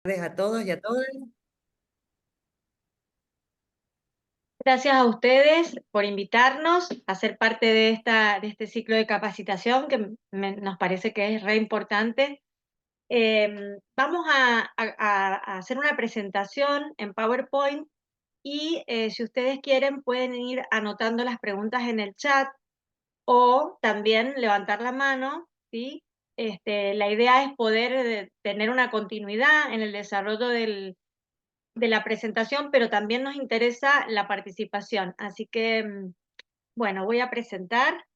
Tardes a todos y a todas. Gracias a ustedes por invitarnos a ser parte de este ciclo de capacitación que nos parece que es re importante. Vamos a hacer una presentación en PowerPoint y si ustedes quieren pueden ir anotando las preguntas en el chat o también levantar la mano, ¿sí? La idea es poder tener una continuidad en el desarrollo de la presentación, pero también nos interesa la participación. Así que, bueno, voy a presentar,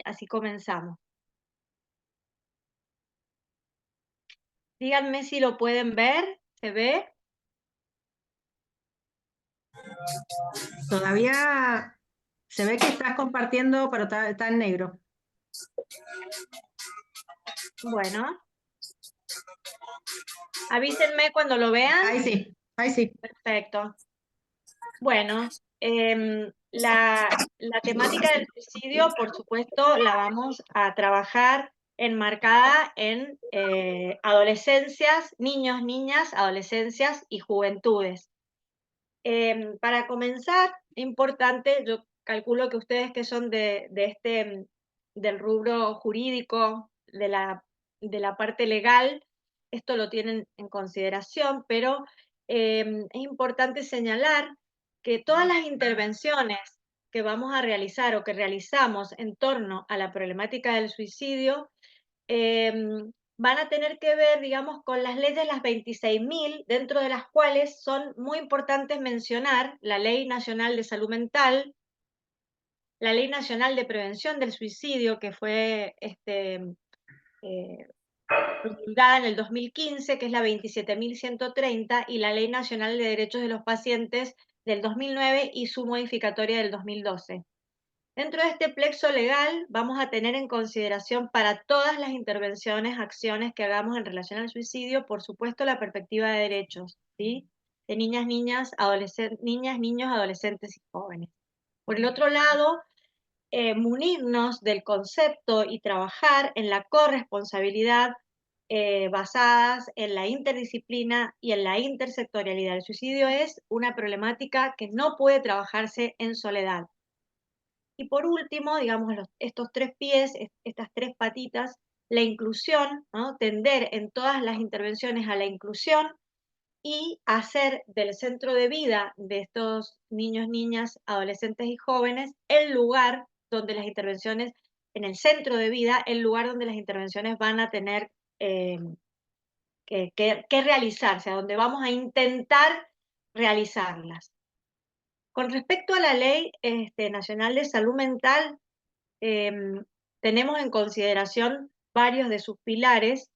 así comenzamos. Díganme si lo pueden ver, ¿se ve? Todavía se ve que estás compartiendo, pero está en negro. Bueno, avísenme cuando lo vean. Ahí sí, ahí sí. Perfecto. Bueno, la temática del suicidio, por supuesto, la vamos a trabajar enmarcada en adolescencias, niños, niñas, adolescencias y juventudes. Para comenzar, importante, yo calculo que ustedes que son del rubro jurídico, de la parte legal, esto lo tienen en consideración, pero es importante señalar que todas las intervenciones que vamos a realizar o que realizamos en torno a la problemática del suicidio van a tener que ver, digamos, con las leyes, las 26.000, dentro de las cuales son muy importantes mencionar la Ley Nacional de Salud Mental, la Ley Nacional de Prevención del Suicidio, que fue eh, promulgada en el 2015, que es la 27.130, y la Ley Nacional de Derechos de los Pacientes del 2009 y su modificatoria del 2012. Dentro de este plexo legal vamos a tener en consideración para todas las intervenciones, acciones que hagamos en relación al suicidio, por supuesto, la perspectiva de derechos, ¿sí? De niñas, niñas, niños, adolescentes y jóvenes. Por el otro lado, munirnos del concepto y trabajar en la corresponsabilidad basadas en la interdisciplina y en la intersectorialidad. El suicidio es una problemática que no puede trabajarse en soledad. Y por último, digamos, estos tres pies, estas tres patitas, la inclusión, ¿no? Tender en todas las intervenciones a la inclusión y hacer del centro de vida de estos niños, niñas, adolescentes y jóvenes el lugar donde las intervenciones, en el centro de vida, el lugar donde las intervenciones van a tener que realizarse, a donde vamos a intentar realizarlas. Con respecto a la Ley Nacional de Salud Mental, tenemos en consideración varios de sus pilares,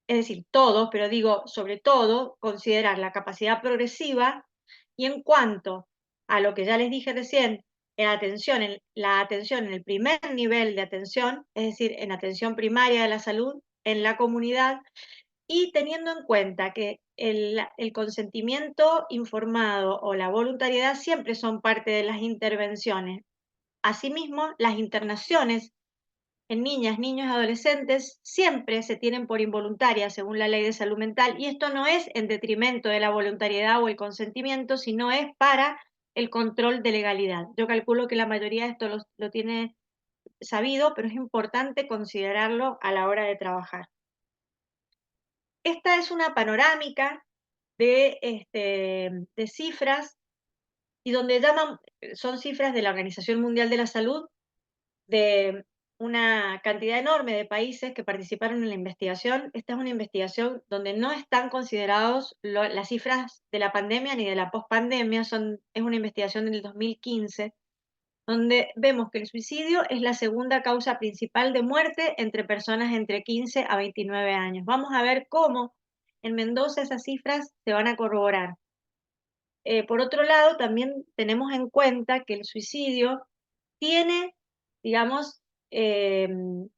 es decir, todos, pero digo, sobre todo, considerar la capacidad progresiva y en cuanto a lo que ya les dije recién, la atención en el primer nivel de atención, es decir, en atención primaria de la salud, en la comunidad, y teniendo en cuenta que el consentimiento informado o la voluntariedad siempre son parte de las intervenciones. Asimismo, las internaciones en niñas, niños y adolescentes siempre se tienen por involuntarias según la Ley de Salud Mental, y esto no es en detrimento de la voluntariedad o el consentimiento, sino es para el control de legalidad. Yo calculo que la mayoría de esto lo tiene sabido, pero es importante considerarlo a la hora de trabajar. Esta es una panorámica de cifras y donde son cifras de la Organización Mundial de la Salud, de una cantidad enorme de países que participaron en la investigación. Esta es una investigación donde no están considerados las cifras de la pandemia ni de la pospandemia, es una investigación del 2015, donde vemos que el suicidio es la segunda causa principal de muerte entre personas entre 15 a 29 años. Vamos a ver cómo en Mendoza esas cifras se van a corroborar. Por otro lado, también tenemos en cuenta que el suicidio tiene, digamos, un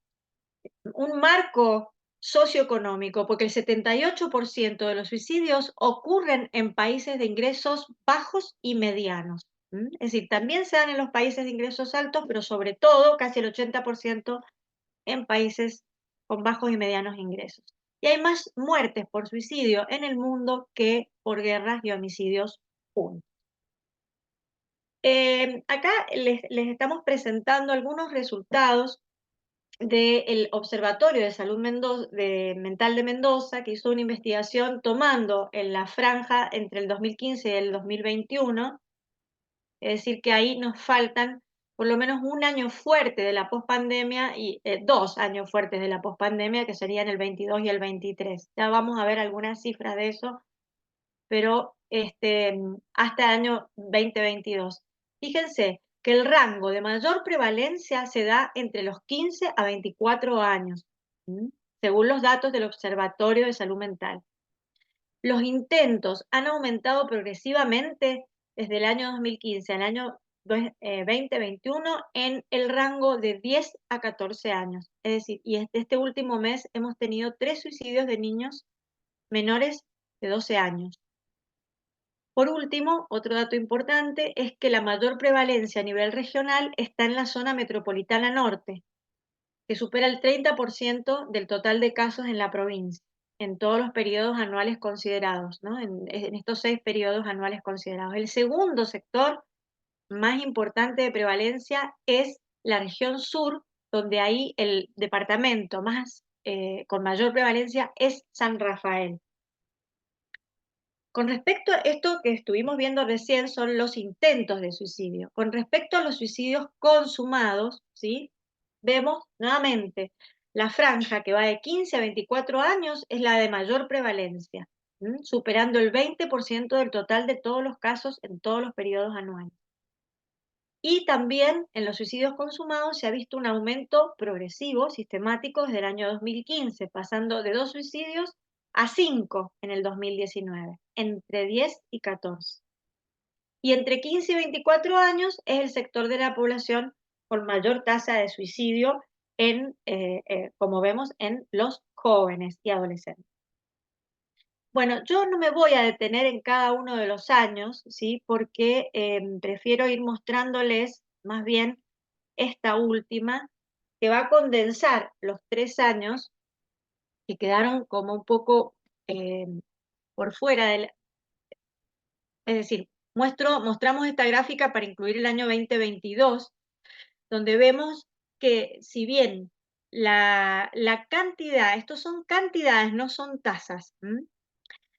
marco socioeconómico, porque el 78% de los suicidios ocurren en países de ingresos bajos y medianos. Es decir, también se dan en los países de ingresos altos, pero sobre todo, casi el 80% en países con bajos y medianos ingresos. y hay más muertes por suicidio en el mundo que por guerras y homicidios juntos. Acá les estamos presentando algunos resultados del Observatorio de Salud Mental de Mendoza, que hizo una investigación tomando en la franja entre el 2015 y el 2021, es decir, que ahí nos faltan por lo menos un año fuerte de la pospandemia y 2 años fuertes de la pospandemia, que serían el 22 y el 23. Ya vamos a ver algunas cifras de eso, pero hasta el año 2022. Fíjense que el rango de mayor prevalencia se da entre los 15 a 24 años, según los datos del Observatorio de Salud Mental. Los intentos han aumentado progresivamente desde el año 2015 al año 2021 en el rango de 10 a 14 años. Es decir, y este último mes hemos tenido 3 suicidios de niños menores de 12 años. Por último, otro dato importante es que la mayor prevalencia a nivel regional está en la zona metropolitana norte, que supera el 30% del total de casos en la provincia, en todos los periodos anuales considerados, ¿no? En estos 6 periodos anuales considerados. El segundo sector más importante de prevalencia es la región sur, donde ahí el departamento con mayor prevalencia es San Rafael. Con respecto a esto que estuvimos viendo recién son los intentos de suicidio. Con respecto a los suicidios consumados, ¿sí? Vemos nuevamente la franja que va de 15 a 24 años es la de mayor prevalencia, superando el 20% del total de todos los casos en todos los periodos anuales. Y también en los suicidios consumados se ha visto un aumento progresivo, sistemático, desde el año 2015, pasando de 2 suicidios a 5 en el 2019, entre 10 y 14. Y entre 15 y 24 años es el sector de la población con mayor tasa de suicidio, como vemos, en los jóvenes y adolescentes. Bueno, yo no me voy a detener en cada uno de los años, ¿sí? Porque prefiero ir mostrándoles más bien esta última, que va a condensar los 3 años que quedaron como un poco por fuera del... Es decir, mostramos esta gráfica para incluir el año 2022, donde vemos que si bien la cantidad, estos son cantidades, no son tasas,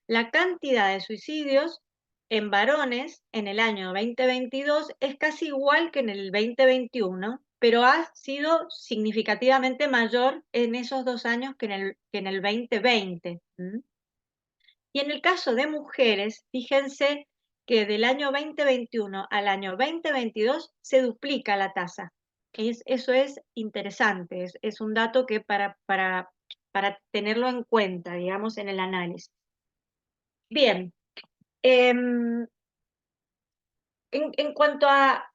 la cantidad de suicidios en varones en el año 2022 es casi igual que en el 2021, pero ha sido significativamente mayor en esos 2 años que en el 2020. Y en el caso de mujeres, fíjense que del año 2021 al año 2022 se duplica la tasa. Eso es interesante, es un dato que para tenerlo en cuenta, digamos, en el análisis. Bien, en cuanto a,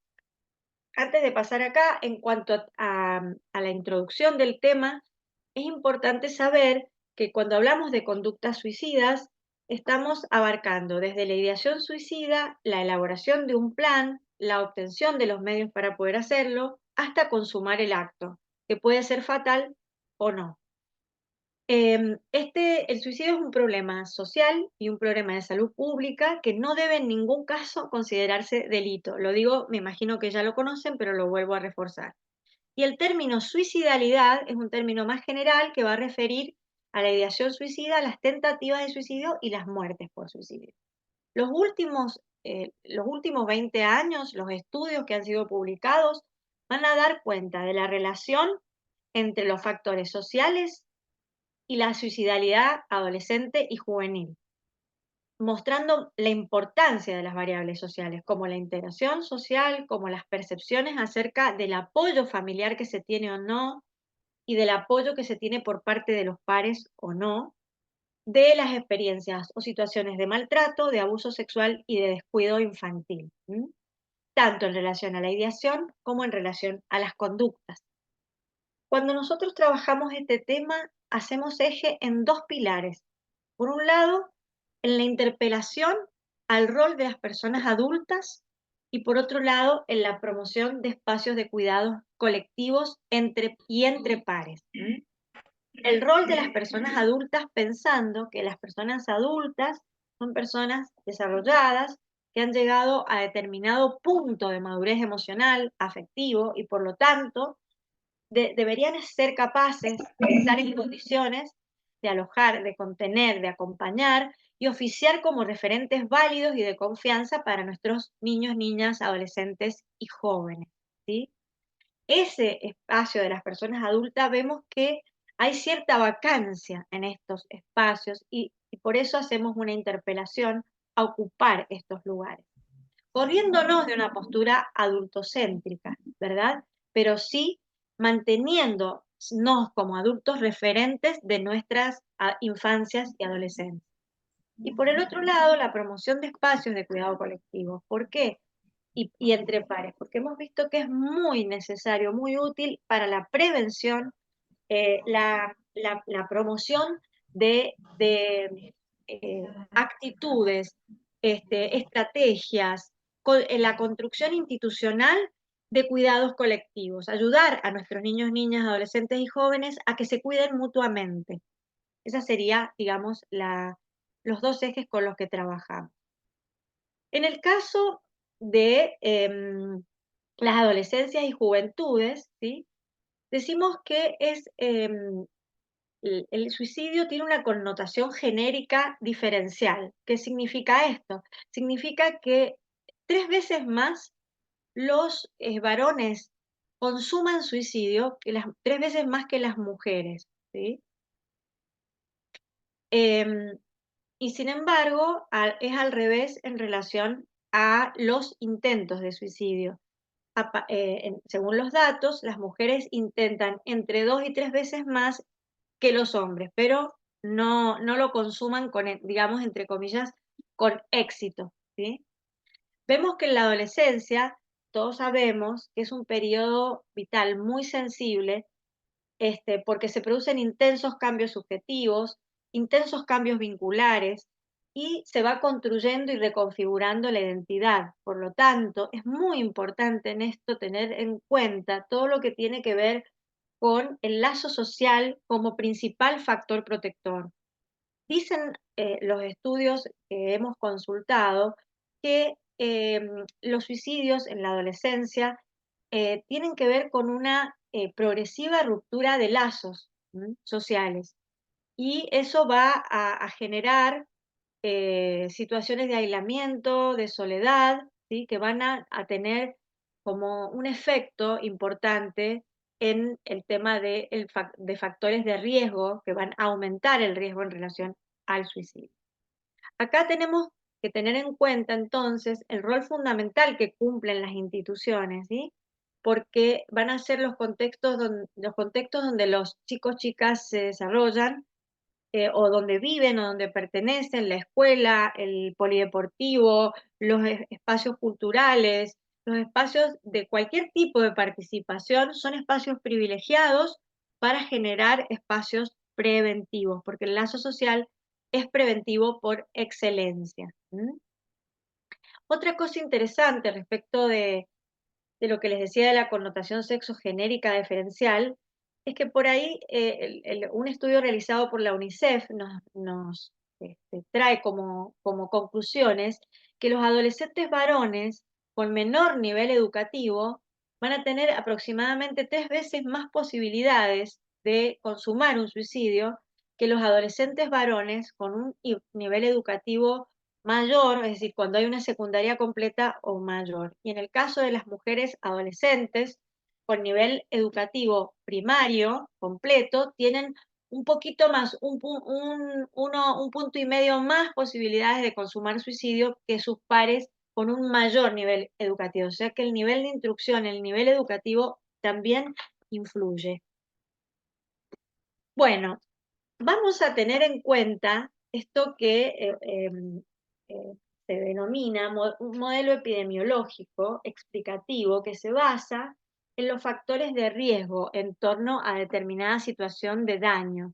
antes de pasar acá, en cuanto a la introducción del tema, es importante saber que cuando hablamos de conductas suicidas, estamos abarcando desde la ideación suicida, la elaboración de un plan, la obtención de los medios para poder hacerlo, hasta consumar el acto, que puede ser fatal o no. El suicidio es un problema social y un problema de salud pública que no debe en ningún caso considerarse delito. Lo digo, me imagino que ya lo conocen, pero lo vuelvo a reforzar. Y el término suicidalidad es un término más general que va a referir a la ideación suicida, las tentativas de suicidio y las muertes por suicidio. Los últimos 20 años, los estudios que han sido publicados van a dar cuenta de la relación entre los factores sociales y la suicidalidad adolescente y juvenil, mostrando la importancia de las variables sociales, como la integración social, como las percepciones acerca del apoyo familiar que se tiene o no, y del apoyo que se tiene por parte de los pares o no, de las experiencias o situaciones de maltrato, de abuso sexual y de descuido infantil, tanto en relación a la ideación como en relación a las conductas. Cuando nosotros trabajamos este tema, hacemos eje en 2 pilares. Por un lado, en la interpelación al rol de las personas adultas y por otro lado, en la promoción de espacios de cuidados colectivos entre pares. el rol de las personas adultas pensando que las personas adultas son personas desarrolladas que han llegado a determinado punto de madurez emocional, afectivo, y por lo tanto deberían ser capaces de estar en condiciones de alojar, de contener, de acompañar y oficiar como referentes válidos y de confianza para nuestros niños, niñas, adolescentes y jóvenes, ¿sí? Ese espacio de las personas adultas, vemos que hay cierta vacancia en estos espacios y por eso hacemos una interpelación a ocupar estos lugares, corriéndonos de una postura adultocéntrica, ¿verdad? Pero sí manteniéndonos como adultos referentes de nuestras infancias y adolescencias. Y por el otro lado, la promoción de espacios de cuidado colectivo. ¿Por qué? Y entre pares, porque hemos visto que es muy necesario, muy útil para la prevención, la promoción de actitudes, estrategias, en la construcción institucional de cuidados colectivos, ayudar a nuestros niños, niñas, adolescentes y jóvenes a que se cuiden mutuamente. Esa sería, digamos, los dos ejes con los que trabajamos. En el caso de las adolescencias y juventudes, ¿sí? Decimos que el suicidio tiene una connotación genérica diferencial. ¿Qué significa esto? Significa que 3 veces más los varones consuman suicidio, 3 veces más que las mujeres, ¿sí? Em, y sin embargo, es al revés en relación a los intentos de suicidio. Según los datos, las mujeres intentan entre 2 y 3 veces más que los hombres, pero no lo consuman con, digamos, entre comillas, con éxito, ¿sí? Vemos que en la adolescencia, todos sabemos que es un periodo vital muy sensible, porque se producen intensos cambios subjetivos, intensos cambios vinculares, y se va construyendo y reconfigurando la identidad. Por lo tanto, es muy importante en esto tener en cuenta todo lo que tiene que ver con el lazo social como principal factor protector. Dicen los estudios que hemos consultado que los suicidios en la adolescencia tienen que ver con una progresiva ruptura de lazos sociales, y eso va a generar situaciones de aislamiento, de soledad, ¿sí? Que van a tener como un efecto importante en el tema de factores de riesgo que van a aumentar el riesgo en relación al suicidio. Acá tenemos que tener en cuenta entonces el rol fundamental que cumplen las instituciones, ¿sí? Porque van a ser los contextos donde los chicos, chicas se desarrollan, o donde viven o donde pertenecen, la escuela, el polideportivo, los espacios culturales, los espacios de cualquier tipo de participación son espacios privilegiados para generar espacios preventivos, porque el lazo social es preventivo por excelencia. Otra cosa interesante respecto de lo que les decía de la connotación sexogenérica diferencial, es que por ahí un estudio realizado por la UNICEF nos trae como conclusiones que los adolescentes varones con menor nivel educativo van a tener aproximadamente 3 veces más posibilidades de consumar un suicidio que los adolescentes varones con un nivel educativo mayor, es decir, cuando hay una secundaria completa o mayor. Y en el caso de las mujeres adolescentes con nivel educativo primario completo, tienen un poquito más, un punto y medio más posibilidades de consumar suicidio que sus pares con un mayor nivel educativo. O sea que el nivel de instrucción, el nivel educativo también influye. Bueno, vamos a tener en cuenta esto que se denomina un modelo epidemiológico explicativo que se basa en los factores de riesgo en torno a determinada situación de daño.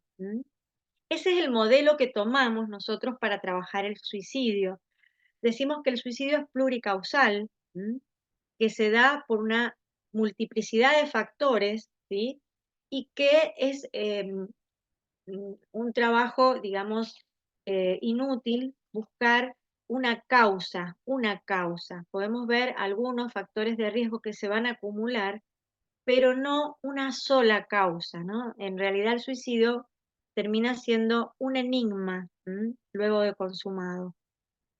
Ese es el modelo que tomamos nosotros para trabajar el suicidio. Decimos que el suicidio es pluricausal, que se da por una multiplicidad de factores, ¿sí? Y que es un trabajo, digamos, inútil buscar una causa, una causa. Podemos ver algunos factores de riesgo que se van a acumular, pero no una sola causa, ¿no? En realidad el suicidio termina siendo un enigma, luego de consumado.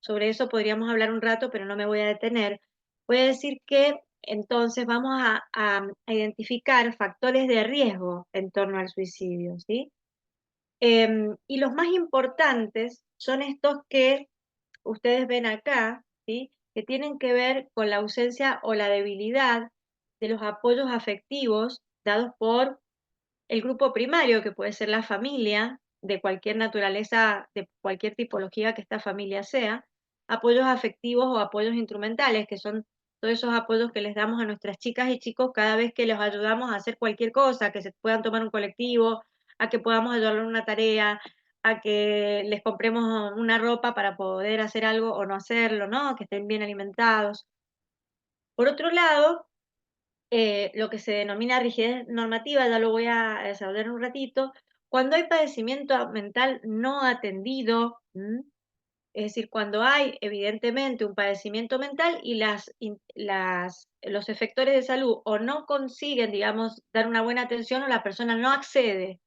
Sobre eso podríamos hablar un rato, pero no me voy a detener. Voy a decir que entonces vamos a identificar factores de riesgo en torno al suicidio, ¿sí? Y los más importantes son estos que ustedes ven acá, ¿sí? Que tienen que ver con la ausencia o la debilidad de los apoyos afectivos dados por el grupo primario, que puede ser la familia, de cualquier naturaleza, de cualquier tipología que esta familia sea, apoyos afectivos o apoyos instrumentales, que son todos esos apoyos que les damos a nuestras chicas y chicos cada vez que los ayudamos a hacer cualquier cosa, que se puedan tomar un colectivo, a que podamos ayudarlos en una tarea, a que les compremos una ropa para poder hacer algo o no hacerlo, ¿no? Que estén bien alimentados. Por otro lado, lo que se denomina rigidez normativa, ya lo voy a desarrollar en un ratito, cuando hay padecimiento mental no atendido, es decir, cuando hay evidentemente un padecimiento mental y los efectores de salud o no consiguen, digamos, dar una buena atención o la persona no accede.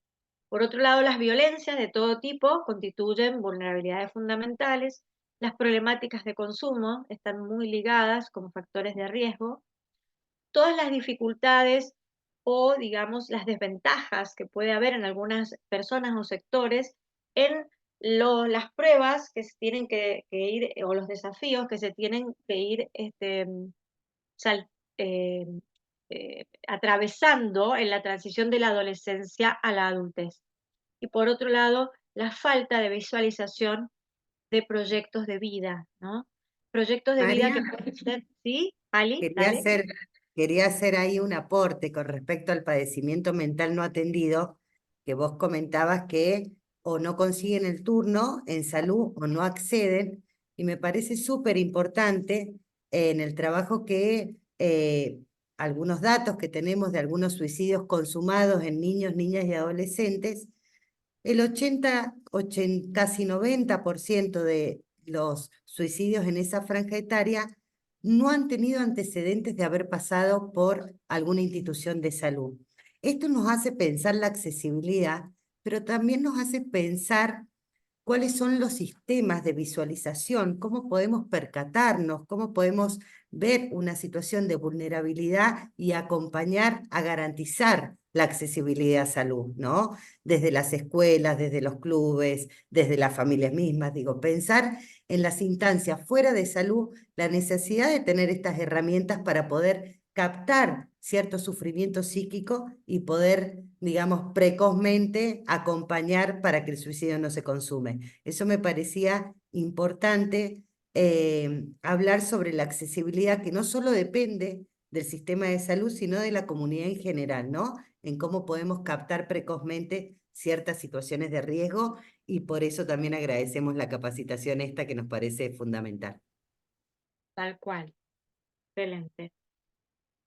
Por otro lado, las violencias de todo tipo constituyen vulnerabilidades fundamentales. Las problemáticas de consumo están muy ligadas como factores de riesgo. Todas las dificultades o, digamos, las desventajas que puede haber en algunas personas o sectores en las pruebas que se tienen que ir, o los desafíos que se tienen que ir sal- eh, atravesando en la transición de la adolescencia a la adultez. Y por otro lado, la falta de visualización de proyectos de vida, ¿no? Proyectos de vida que María, pueden ser, ¿sí? Ali, quería dale. hacer, quería hacer ahí un aporte con respecto al padecimiento mental no atendido, que vos comentabas que o no consiguen el turno en salud o no acceden, y me parece súper importante en el trabajo que algunos datos que tenemos de algunos suicidios consumados en niños, niñas y adolescentes. El 80, casi 90% de los suicidios en esa franja etaria no han tenido antecedentes de haber pasado por alguna institución de salud. Esto nos hace pensar la accesibilidad, pero también nos hace pensar cuáles son los sistemas de visualización, cómo podemos percatarnos, cómo podemos ver una situación de vulnerabilidad y acompañar a garantizar la accesibilidad a salud, ¿no? Desde las escuelas, desde los clubes, desde las familias mismas, digo, pensar en las instancias fuera de salud, la necesidad de tener estas herramientas para poder captar cierto sufrimiento psíquico y poder, digamos, precozmente acompañar para que el suicidio no se consume. Eso me parecía importante, hablar sobre la accesibilidad que no solo depende del sistema de salud, sino de la comunidad en general, ¿no? En cómo podemos captar precozmente ciertas situaciones de riesgo, y por eso también agradecemos la capacitación esta que nos parece fundamental. Tal cual, excelente.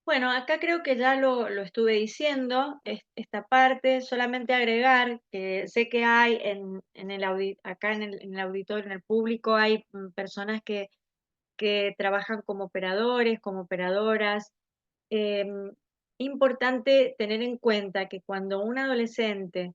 Bueno, acá creo que ya lo estuve diciendo, esta parte, solamente agregar que sé que hay acá en el auditorio, en el público, hay personas que trabajan como operadores, como operadoras. Em, Importante tener en cuenta que cuando un adolescente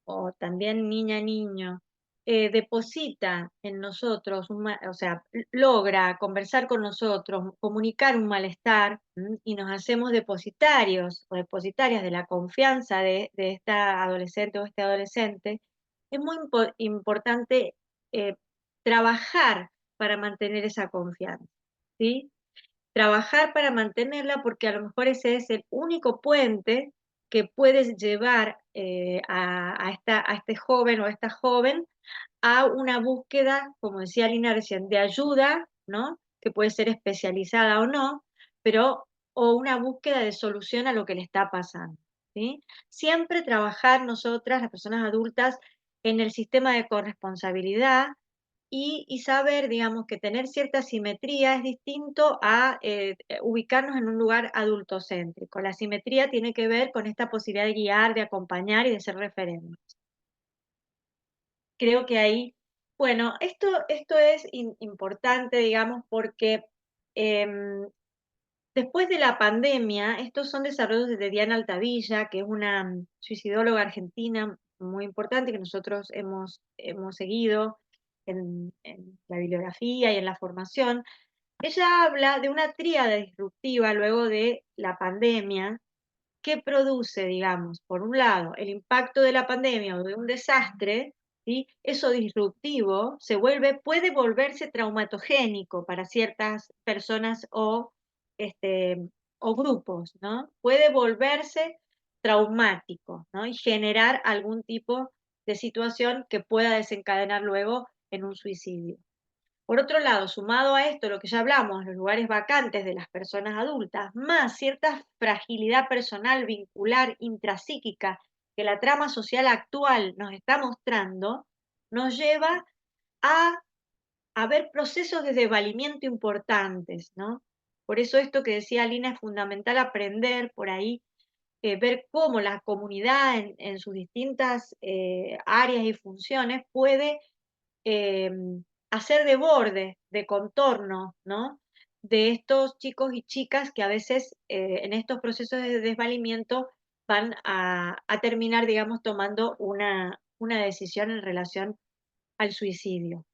o también niña, niño, deposita en nosotros, o sea, logra conversar con nosotros, comunicar un malestar, y nos hacemos depositarios o depositarias de la confianza de esta adolescente o este adolescente, es muy importante eh, trabajar para mantener esa confianza, ¿sí? Trabajar para mantenerla porque a lo mejor ese es el único puente que puedes llevar a este joven o a esta joven a una búsqueda, como decía Lina recién, de ayuda, ¿no? Que puede ser especializada o no, pero o una búsqueda de solución a lo que le está pasando, ¿sí? Siempre trabajar nosotras, las personas adultas, en el sistema de corresponsabilidad, y saber, digamos, que tener cierta simetría es distinto a ubicarnos en un lugar adultocéntrico. La simetría tiene que ver con esta posibilidad de guiar, de acompañar y de ser referente. creo que ahí, bueno, esto es importante, digamos, porque después de la pandemia, estos son desarrollos de Diana Altavilla, que es una suicidóloga argentina muy importante que nosotros hemos seguido en la bibliografía y en la formación. Ella habla de una tríada disruptiva luego de la pandemia que produce, digamos, por un lado, el impacto de la pandemia o de un desastre, ¿sí? Eso disruptivo puede volverse traumatogénico para ciertas personas este, o grupos, ¿no? Puede volverse traumático, ¿no? Y generar algún tipo de situación que pueda desencadenar luego en un suicidio. Por otro lado, sumado a esto, lo que ya hablamos, los lugares vacantes de las personas adultas, más cierta fragilidad personal, vincular, intrapsíquica que la trama social actual nos está mostrando, nos lleva a, ver procesos de desvalimiento importantes, ¿no? Por eso esto que decía Lina es fundamental aprender por ahí, ver cómo la comunidad en sus distintas áreas y funciones puede eh, hacer de borde, de contorno, ¿no? De estos chicos y chicas que a veces en estos procesos de desvalimiento van a terminar, digamos, tomando una decisión en relación al suicidio.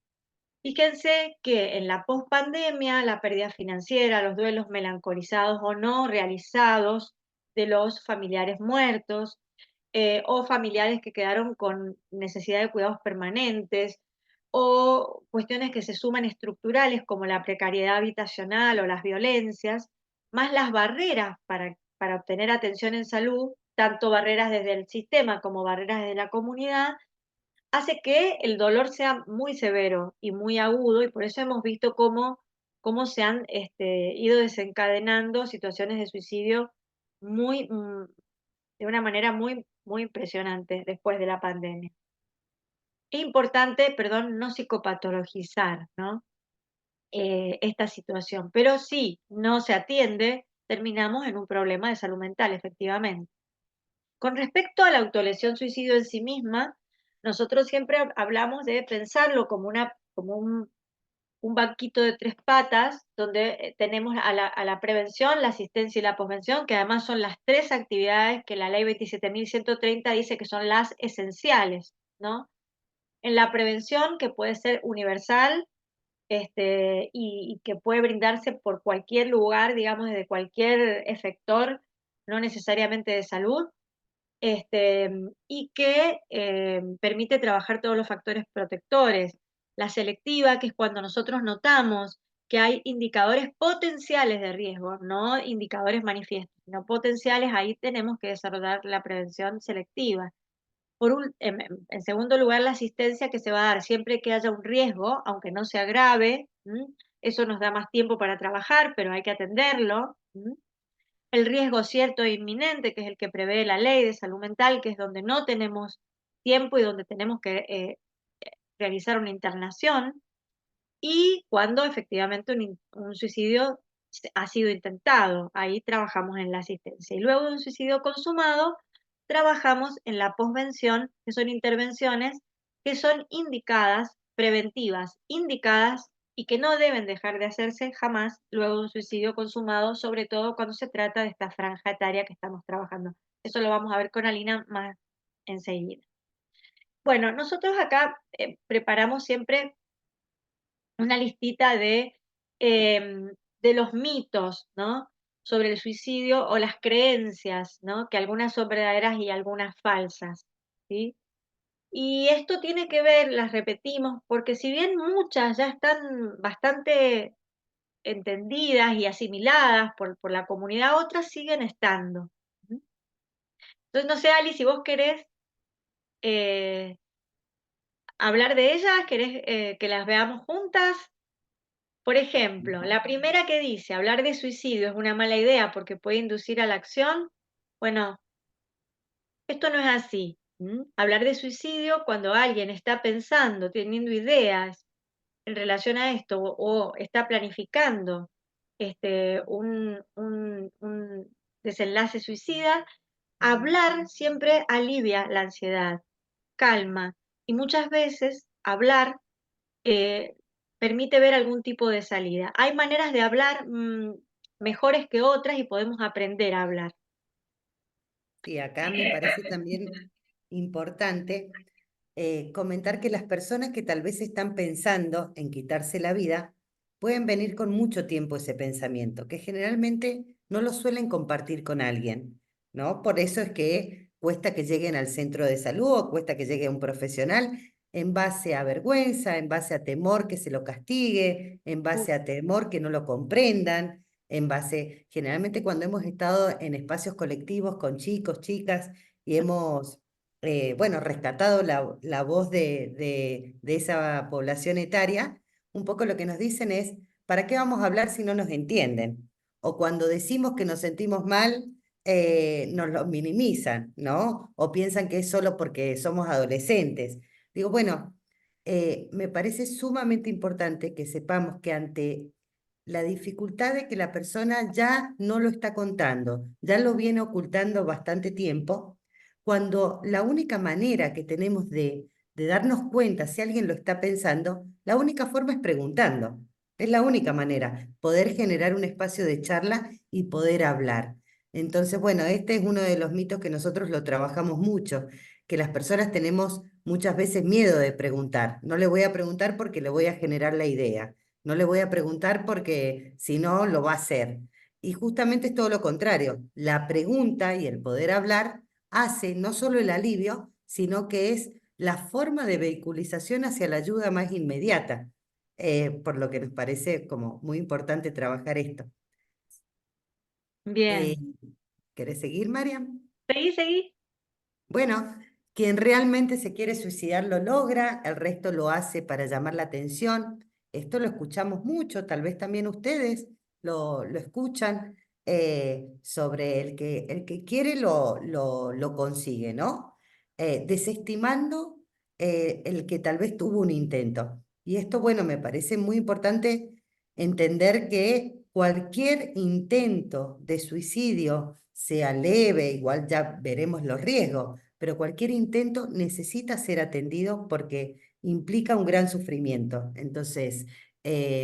Fíjense que en la pospandemia, la pérdida financiera, los duelos melancolizados o no realizados de los familiares muertos, o familiares que quedaron con necesidad de cuidados permanentes, o cuestiones que se suman estructurales como la precariedad habitacional o las violencias, más las barreras para obtener atención en salud, tanto barreras desde el sistema como barreras desde la comunidad, hace que el dolor sea muy severo y muy agudo, y por eso hemos visto cómo se han ido desencadenando situaciones de suicidio muy, de una manera muy, muy impresionante después de la pandemia. Es importante, perdón, no psicopatologizar, ¿no? Esta situación, pero si no se atiende, terminamos en un problema de salud mental, efectivamente. Con respecto a la autolesión suicidio en sí misma, nosotros siempre hablamos de pensarlo como un banquito de tres patas, donde tenemos a la prevención, la asistencia y la posvención, que además son las tres actividades que la ley 27.130 dice que son las esenciales, ¿no? En la prevención, que puede ser universal, y que puede brindarse por cualquier lugar, digamos, desde cualquier efector, no necesariamente de salud, y que permite trabajar todos los factores protectores. La selectiva, que es cuando nosotros notamos que hay indicadores potenciales de riesgo, no indicadores manifiestos, sino potenciales, ahí tenemos que desarrollar la prevención selectiva. En segundo lugar, la asistencia que se va a dar siempre que haya un riesgo, aunque no sea grave, eso nos da más tiempo para trabajar, pero hay que atenderlo. El riesgo cierto e inminente, que es el que prevé la ley de salud mental, que es donde no tenemos tiempo y donde tenemos que realizar una internación, y cuando efectivamente un suicidio ha sido intentado, ahí trabajamos en la asistencia. Y luego de un suicidio consumado, trabajamos en la posvención, que son intervenciones que son indicadas, preventivas, indicadas y que no deben dejar de hacerse jamás luego de un suicidio consumado, sobre todo cuando se trata de esta franja etaria que estamos trabajando. Eso lo vamos a ver con Alina más enseguida. Bueno, nosotros acá preparamos siempre una listita de los mitos, ¿no? Sobre el suicidio o las creencias, ¿no? Que algunas son verdaderas y algunas falsas, ¿sí? Y esto tiene que ver, las repetimos, porque si bien muchas ya están bastante entendidas y asimiladas por la comunidad, otras siguen estando. Entonces, no sé, Ali, si vos querés eh, hablar de ellas, querés que las veamos juntas. Por ejemplo, la primera que dice hablar de suicidio es una mala idea porque puede inducir a la acción. Bueno, esto no es así. Hablar de suicidio cuando alguien está pensando, teniendo ideas en relación a esto o está planificando un desenlace suicida, hablar siempre alivia la ansiedad, calma, y muchas veces hablar permite ver algún tipo de salida. Hay maneras de hablar mejores que otras y podemos aprender a hablar. Sí, acá me parece también importante comentar que las personas que tal vez están pensando en quitarse la vida pueden venir con mucho tiempo ese pensamiento, que generalmente no lo suelen compartir con alguien, ¿no? Por eso es que cuesta que lleguen al centro de salud o cuesta que llegue a un profesional en base a vergüenza, en base a temor que se lo castigue, en base a temor que no lo comprendan, en base, generalmente cuando hemos estado en espacios colectivos con chicos, chicas, y hemos bueno, rescatado la voz de esa población etaria, un poco lo que nos dicen es, ¿para qué vamos a hablar si no nos entienden? O cuando decimos que nos sentimos mal, nos lo minimizan, ¿no? O piensan que es solo porque somos adolescentes. Digo, bueno, me parece sumamente importante que sepamos que ante la dificultad de que la persona ya no lo está contando, ya lo viene ocultando bastante tiempo, cuando la única manera que tenemos de darnos cuenta si alguien lo está pensando, la única forma es preguntando. Es la única manera, poder generar un espacio de charla y poder hablar. Entonces, bueno, este es uno de los mitos que nosotros lo trabajamos mucho, que las personas tenemos muchas veces miedo de preguntar. No le voy a preguntar porque le voy a generar la idea. No le voy a preguntar porque si no, lo va a hacer. Y justamente es todo lo contrario. La pregunta y el poder hablar hace no solo el alivio, sino que es la forma de vehiculización hacia la ayuda más inmediata, por lo que nos parece como muy importante trabajar esto. Eh, Bien. ¿Querés seguir, Mariam? Seguí, seguí. Bueno, quien realmente se quiere suicidar lo logra, el resto lo hace para llamar la atención. Esto lo escuchamos mucho, tal vez también ustedes lo escuchan, sobre el que quiere lo consigue, ¿no? Desestimando el que tal vez tuvo un intento. Y esto, bueno, me parece muy importante entender que cualquier intento de suicidio, sea leve, igual ya veremos los riesgos, pero cualquier intento necesita ser atendido porque implica un gran sufrimiento. Entonces,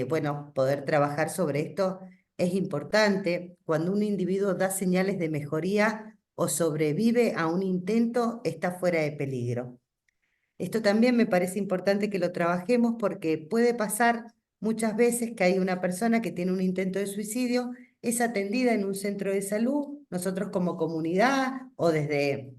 bueno, poder trabajar sobre esto es importante. Cuando un individuo da señales de mejoría o sobrevive a un intento, está fuera de peligro. Esto también me parece importante que lo trabajemos porque puede pasar muchas veces que hay una persona que tiene un intento de suicidio, es atendida en un centro de salud, nosotros como comunidad o desde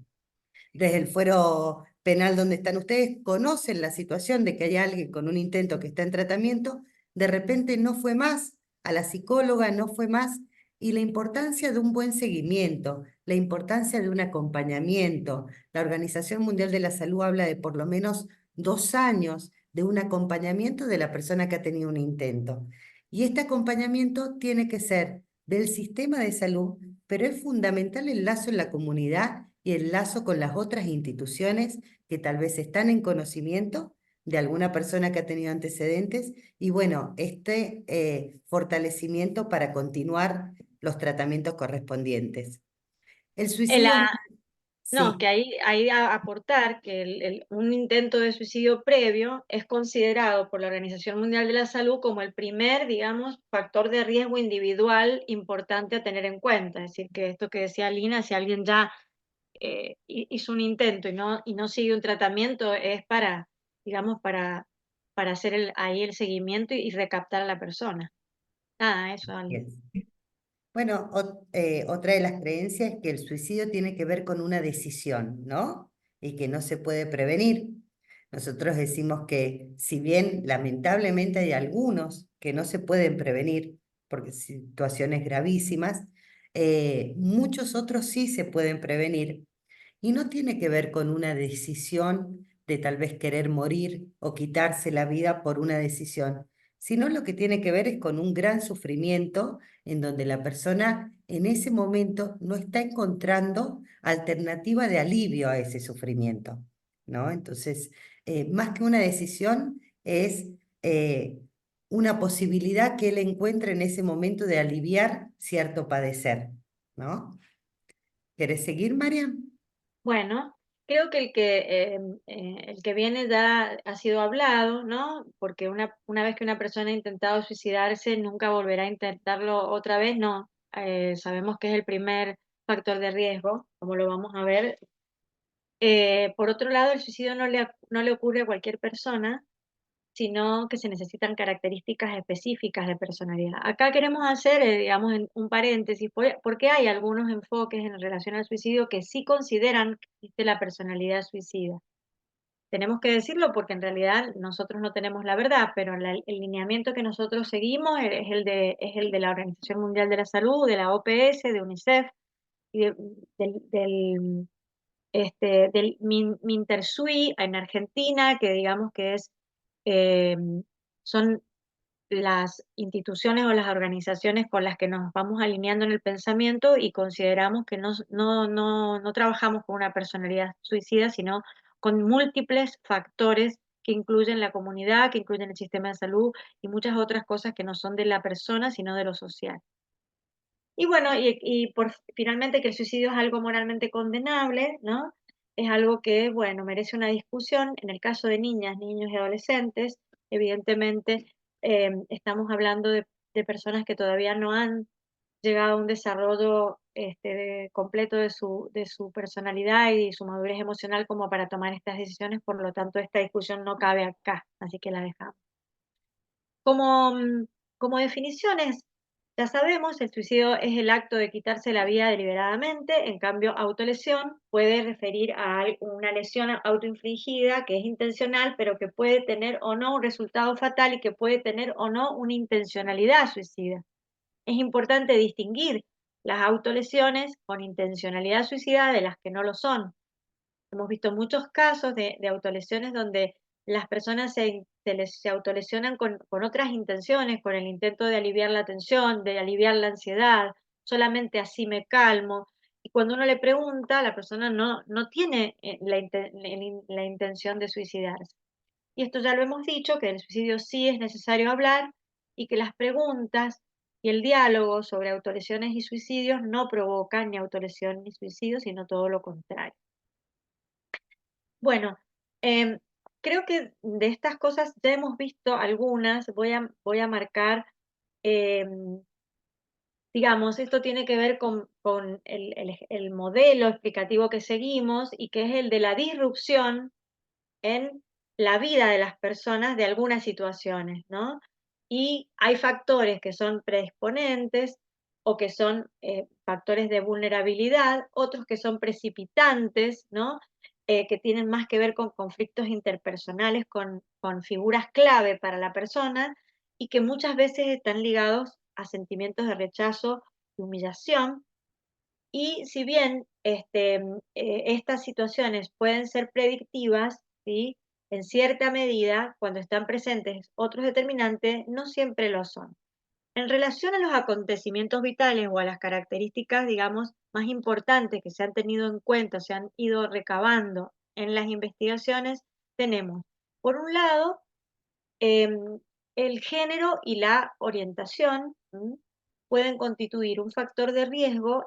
el fuero penal donde están ustedes, conocen la situación de que hay alguien con un intento que está en tratamiento, de repente no fue más, a la psicóloga no fue más, y la importancia de un buen seguimiento, la importancia de un acompañamiento. La Organización Mundial de la Salud habla de por lo menos 2 años de un acompañamiento de la persona que ha tenido un intento. Y este acompañamiento tiene que ser del sistema de salud, pero es fundamental el lazo en la comunidad y el lazo con las otras instituciones que tal vez están en conocimiento de alguna persona que ha tenido antecedentes y bueno, este fortalecimiento para continuar los tratamientos correspondientes. El El, suicidio, No, que sí, ahí aportar que un intento de suicidio previo es considerado por la Organización Mundial de la Salud como el primer, digamos, factor de riesgo individual importante a tener en cuenta. Es decir, que esto que decía Lina, si alguien ya hizo un intento y no sigue un tratamiento, es para, digamos, para hacer ahí el seguimiento y recaptar a la persona. Nada, eso, Ale. yes. Bueno, otra de las creencias es que el suicidio tiene que ver con una decisión, ¿no? Y que no se puede prevenir. Nosotros decimos que si bien lamentablemente hay algunos que no se pueden prevenir, porque situaciones gravísimas, muchos otros sí se pueden prevenir. Y no tiene que ver con una decisión de tal vez querer morir o quitarse la vida por una decisión, sino lo que tiene que ver es con un gran sufrimiento en donde la persona en ese momento no está encontrando alternativa de alivio a ese sufrimiento, ¿no? Entonces, más que una decisión, es una posibilidad que él encuentre en ese momento de aliviar cierto padecer, ¿no? ¿Querés seguir, Mariam? Bueno. Creo que el que viene ya ha sido hablado, ¿no? Porque una vez que una persona ha intentado suicidarse, nunca volverá a intentarlo otra vez, no. Sabemos que es el primer factor de riesgo, como lo vamos a ver. Por otro lado, el suicidio no le ocurre a cualquier persona, sino que se necesitan características específicas de personalidad. Acá queremos hacer, digamos, un paréntesis, porque hay algunos enfoques en relación al suicidio que sí consideran que existe la personalidad suicida. Tenemos que decirlo porque en realidad nosotros no tenemos la verdad, pero el lineamiento que nosotros seguimos es el de la Organización Mundial de la Salud, de la OPS, de UNICEF y del Mintersui en Argentina, que digamos que eh, son las instituciones o las organizaciones con las que nos vamos alineando en el pensamiento y consideramos que no trabajamos con una personalidad suicida, sino con múltiples factores que incluyen la comunidad, que incluyen el sistema de salud y muchas otras cosas que no son de la persona, sino de lo social. Y bueno, finalmente que el suicidio es algo moralmente condenable, ¿no? Es algo que, bueno, merece una discusión. En el caso de niñas, niños y adolescentes, evidentemente estamos hablando de personas que todavía no han llegado a un desarrollo completo de su personalidad y su madurez emocional como para tomar estas decisiones, por lo tanto esta discusión no cabe acá, así que la dejamos. Como, como definiciones, ya sabemos, el suicidio es el acto de quitarse la vida deliberadamente, en cambio, autolesión puede referir a una lesión autoinfligida que es intencional, pero que puede tener o no un resultado fatal y que puede tener o no una intencionalidad suicida. Es importante distinguir las autolesiones con intencionalidad suicida de las que no lo son. Hemos visto muchos casos de autolesiones donde las personas se autolesionan con otras intenciones, con el intento de aliviar la tensión, de aliviar la ansiedad, solamente así me calmo. Y cuando uno le pregunta, la persona no tiene la intención de suicidarse. Y esto ya lo hemos dicho, que del suicidio sí es necesario hablar y que las preguntas y el diálogo sobre autolesiones y suicidios no provocan ni autolesión ni suicidio, sino todo lo contrario. Bueno, em, creo que de estas cosas ya hemos visto algunas, voy a marcar, em, digamos, esto tiene que ver con el modelo explicativo que seguimos y que es el de la disrupción en la vida de las personas de algunas situaciones, ¿no? Y hay factores que son predisponentes o que son factores de vulnerabilidad, otros que son precipitantes, ¿no? Que tienen más que ver con conflictos interpersonales, con figuras clave para la persona y que muchas veces están ligados a sentimientos de rechazo y humillación. Y si bien estas situaciones pueden ser predictivas, ¿sí? En cierta medida, cuando están presentes otros determinantes, no siempre lo son. En relación a los acontecimientos vitales o a las características, digamos, más importantes que se han tenido en cuenta, se han ido recabando en las investigaciones, tenemos, por un lado, el género y la orientación pueden constituir un factor de riesgo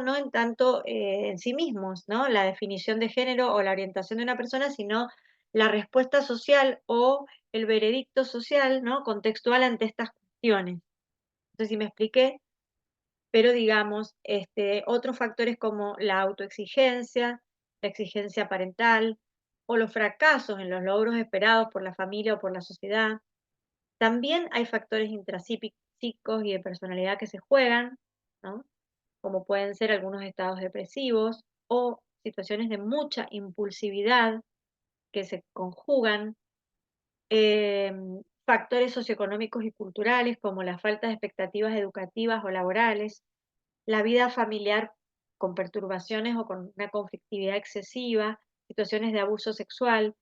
no en tanto en sí mismos, ¿no? La definición de género o la orientación de una persona, sino la respuesta social o el veredicto social, ¿no? Contextual ante estas cuestiones. No sé si me expliqué, pero digamos, otros factores como la autoexigencia, la exigencia parental o los fracasos en los logros esperados por la familia o por la sociedad. También hay factores intrapsíquicos y de personalidad que se juegan, ¿no? Como pueden ser algunos estados depresivos o situaciones de mucha impulsividad que se conjugan, factores socioeconómicos y culturales como la falta de expectativas educativas o laborales, la vida familiar con perturbaciones o con una conflictividad excesiva, situaciones de abuso sexual,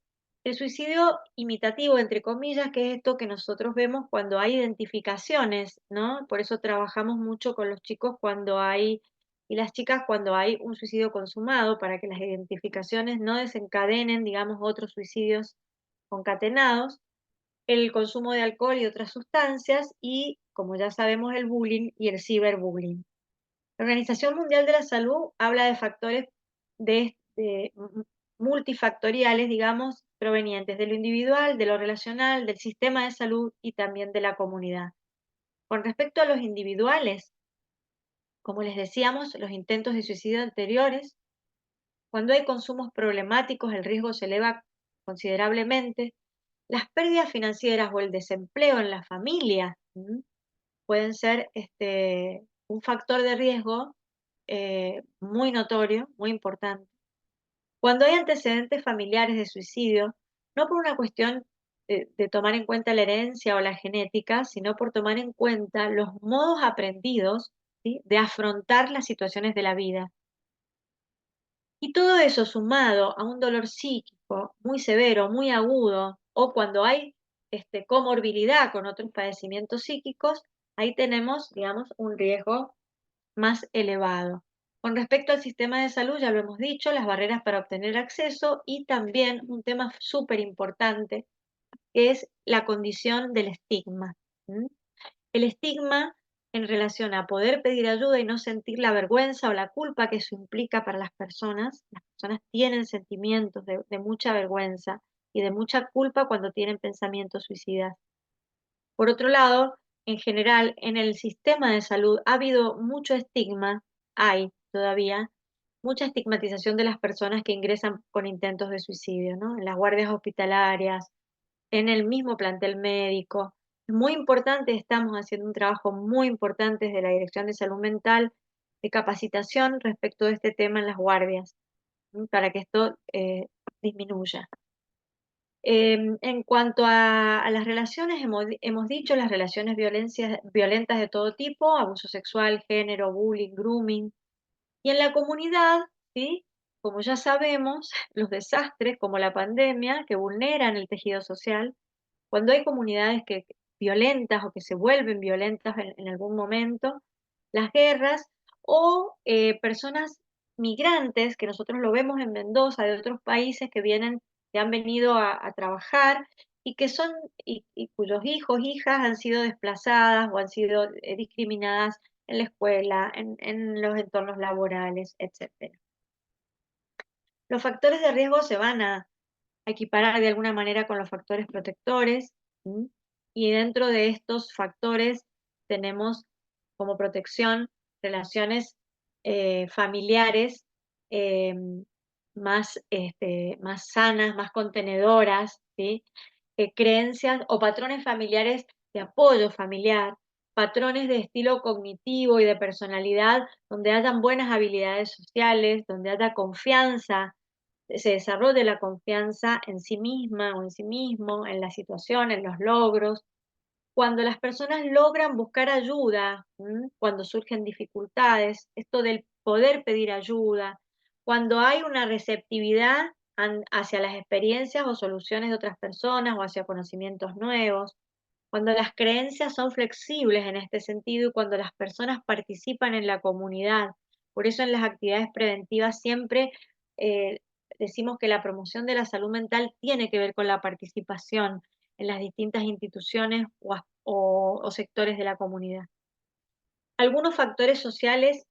el suicidio imitativo, entre comillas, que es esto que nosotros vemos cuando hay identificaciones, ¿no? Por eso trabajamos mucho con los chicos y las chicas cuando hay un suicidio consumado, para que las identificaciones no desencadenen, digamos, otros suicidios concatenados, el consumo de alcohol y otras sustancias y, como ya sabemos, el bullying y el ciberbullying. La Organización Mundial de la Salud habla de factores multifactoriales, digamos, provenientes de lo individual, de lo relacional, del sistema de salud y también de la comunidad. Con respecto a los individuales, como les decíamos, los intentos de suicidio anteriores, cuando hay consumos problemáticos, el riesgo se eleva considerablemente. Las pérdidas financieras o el desempleo en la familia pueden ser un factor de riesgo muy notorio, muy importante. Cuando hay antecedentes familiares de suicidio, no por una cuestión de tomar en cuenta la herencia o la genética, sino por tomar en cuenta los modos aprendidos, ¿sí?, de afrontar las situaciones de la vida. Y todo eso sumado a un dolor psíquico muy severo, muy agudo, o cuando hay comorbilidad con otros padecimientos psíquicos, ahí tenemos, digamos, un riesgo más elevado. Con respecto al sistema de salud, ya lo hemos dicho, las barreras para obtener acceso y también un tema súper importante, que es la condición del estigma. El estigma en relación a poder pedir ayuda y no sentir la vergüenza o la culpa que eso implica para las personas. Las personas tienen sentimientos de mucha vergüenza y de mucha culpa cuando tienen pensamientos suicidas. Por otro lado, en general, en el sistema de salud ha habido mucho estigma, hay todavía, mucha estigmatización de las personas que ingresan con intentos de suicidio, ¿no? En las guardias hospitalarias, en el mismo plantel médico. Es muy importante, estamos haciendo un trabajo muy importante desde la Dirección de Salud Mental de capacitación respecto de este tema en las guardias, para que esto disminuya. En cuanto a las relaciones, hemos dicho las relaciones violentas de todo tipo, abuso sexual, género, bullying, grooming. Y en la comunidad, ¿sí?, como ya sabemos, los desastres como la pandemia que vulneran el tejido social, cuando hay comunidades violentas o que se vuelven violentas en algún momento, las guerras o personas migrantes, que nosotros lo vemos en Mendoza, de otros países que han venido a trabajar y que son, y cuyos hijos, hijas han sido desplazadas o han sido discriminadas en la escuela, en los entornos laborales, etc. Los factores de riesgo se van a equiparar de alguna manera con los factores protectores, y dentro de estos factores tenemos como protección relaciones familiares eh, más sanas, más contenedoras, ¿sí? Creencias o patrones familiares de apoyo familiar, patrones de estilo cognitivo y de personalidad donde hayan buenas habilidades sociales, donde haya confianza, se desarrolle la confianza en sí misma o en sí mismo, en la situación, en los logros. Cuando las personas logran buscar ayuda, cuando surgen dificultades, esto del poder pedir ayuda, cuando hay una receptividad hacia las experiencias o soluciones de otras personas o hacia conocimientos nuevos, cuando las creencias son flexibles en este sentido y cuando las personas participan en la comunidad. Por eso en las actividades preventivas siempre eh, decimos que la promoción de la salud mental tiene que ver con la participación en las distintas instituciones o sectores de la comunidad. Algunos factores sociales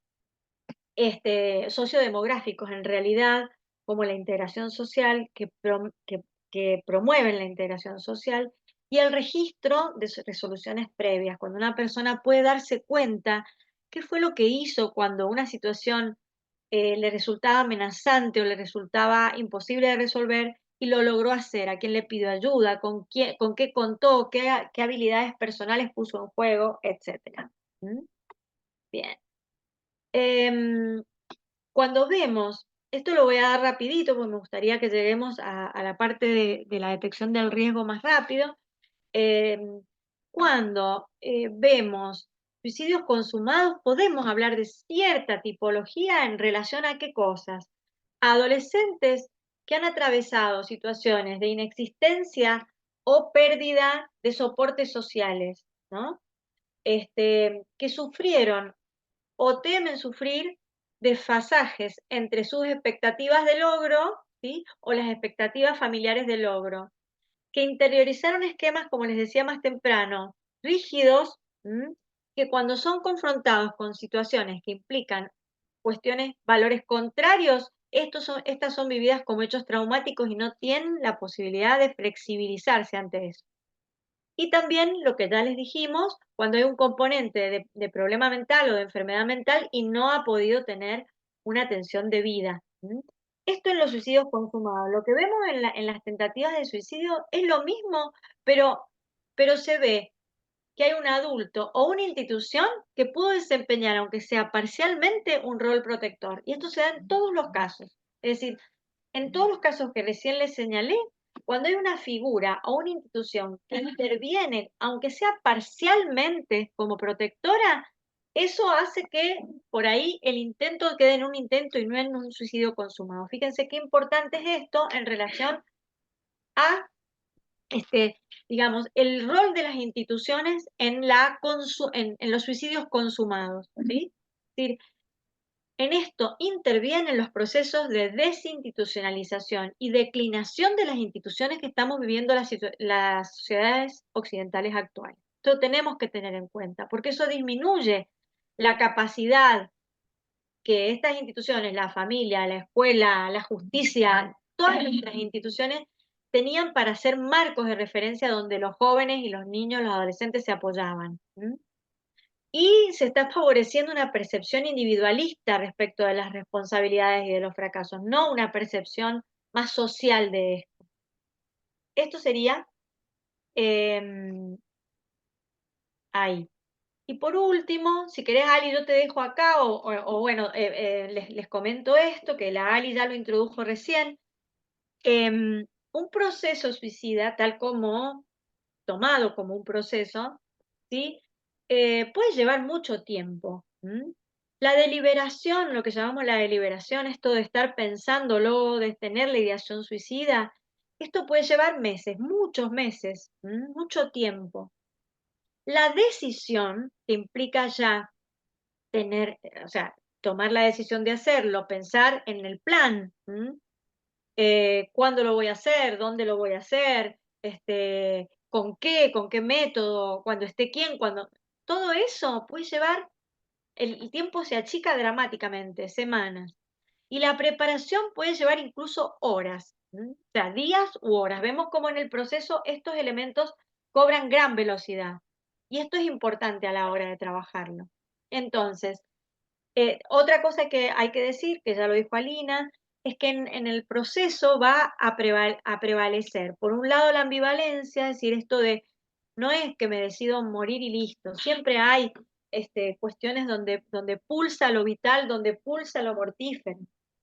sociodemográficos en realidad, como la integración social, que promueven la integración social, y el registro de resoluciones previas, cuando una persona puede darse cuenta qué fue lo que hizo cuando una situación le resultaba amenazante o le resultaba imposible de resolver y lo logró hacer, a quién le pidió ayuda, con qué contó, qué habilidades personales puso en juego, etc. Bien. Em, Cuando vemos, esto lo voy a dar rapidito porque me gustaría que lleguemos a la parte de la detección del riesgo más rápido. Cuando vemos suicidios consumados, podemos hablar de cierta tipología en relación a qué cosas. Adolescentes que han atravesado situaciones de inexistencia o pérdida de soportes sociales, ¿no? Que sufrieron o temen sufrir desfasajes entre sus expectativas de logro, ¿sí?, o las expectativas familiares de logro, que interiorizaron esquemas, como les decía más temprano, rígidos, que cuando son confrontados con situaciones que implican valores contrarios estas son vividas como hechos traumáticos y no tienen la posibilidad de flexibilizarse ante eso. Y también lo que ya les dijimos, cuando hay un componente de problema mental o de enfermedad mental y no ha podido tener una atención debida. Esto en los suicidios consumados. Lo que vemos en las tentativas de suicidio es lo mismo, pero se ve que hay un adulto o una institución que pudo desempeñar, aunque sea parcialmente, un rol protector. Y esto se da en todos los casos. Es decir, en todos los casos que recién les señalé, cuando hay una figura o una institución que interviene, aunque sea parcialmente como protectora, eso hace que por ahí el intento quede en un intento y no en un suicidio consumado. Fíjense qué importante es esto en relación a digamos, el rol de las instituciones en los suicidios consumados, ¿sí? Es decir, en esto intervienen los procesos de desinstitucionalización y declinación de las instituciones que estamos viviendo las sociedades occidentales actuales. Esto tenemos que tener en cuenta, porque eso disminuye la capacidad que estas instituciones, la familia, la escuela, la justicia, todas nuestras instituciones tenían para ser marcos de referencia donde los jóvenes y los niños, los adolescentes se apoyaban. Y se está favoreciendo una percepción individualista respecto de las responsabilidades y de los fracasos, no una percepción más social de esto. Esto sería ahí. Y por último, si querés, Ali, yo te dejo acá, o bueno, les comento esto, que la Ali ya lo introdujo recién. Un proceso suicida, tal como tomado como un proceso, ¿sí? Puede llevar mucho tiempo. La deliberación, lo que llamamos la deliberación, esto de estar pensándolo, de tener la ideación suicida, esto puede llevar meses, muchos meses, mucho tiempo. La decisión, que implica ya tener, o sea, tomar la decisión de hacerlo, pensar en el plan, cuándo lo voy a hacer, dónde lo voy a hacer, con qué método, cuando esté quién, todo eso puede llevar, el tiempo se achica dramáticamente, semanas. Y la preparación puede llevar incluso horas, o sea, días u horas. Vemos cómo en el proceso estos elementos cobran gran velocidad. Y esto es importante a la hora de trabajarlo. Entonces, otra cosa que hay que decir, que ya lo dijo Alina, es que en el proceso va a prevalecer, por un lado, la ambivalencia, es decir, esto de no es que me decido morir y listo, siempre hay cuestiones donde pulsa lo vital, donde pulsa lo mortífero,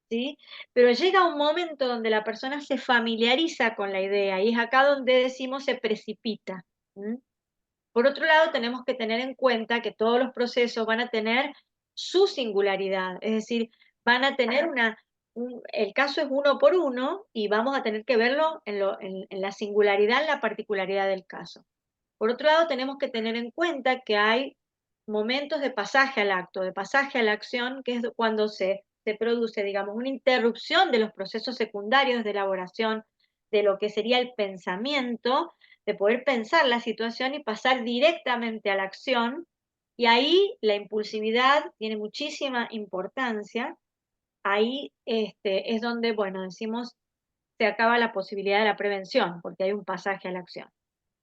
¿sí? Pero llega un momento donde la persona se familiariza con la idea y es acá donde decimos se precipita. Por otro lado, tenemos que tener en cuenta que todos los procesos van a tener su singularidad, es decir, van a tener el caso es uno por uno y vamos a tener que verlo en la singularidad, en la particularidad del caso. Por otro lado, tenemos que tener en cuenta que hay momentos de pasaje al acto, de pasaje a la acción, que es cuando se produce, digamos, una interrupción de los procesos secundarios de elaboración de lo que sería el pensamiento, de poder pensar la situación y pasar directamente a la acción. Y ahí la impulsividad tiene muchísima importancia. Ahí es donde, bueno, decimos, se acaba la posibilidad de la prevención, porque hay un pasaje a la acción.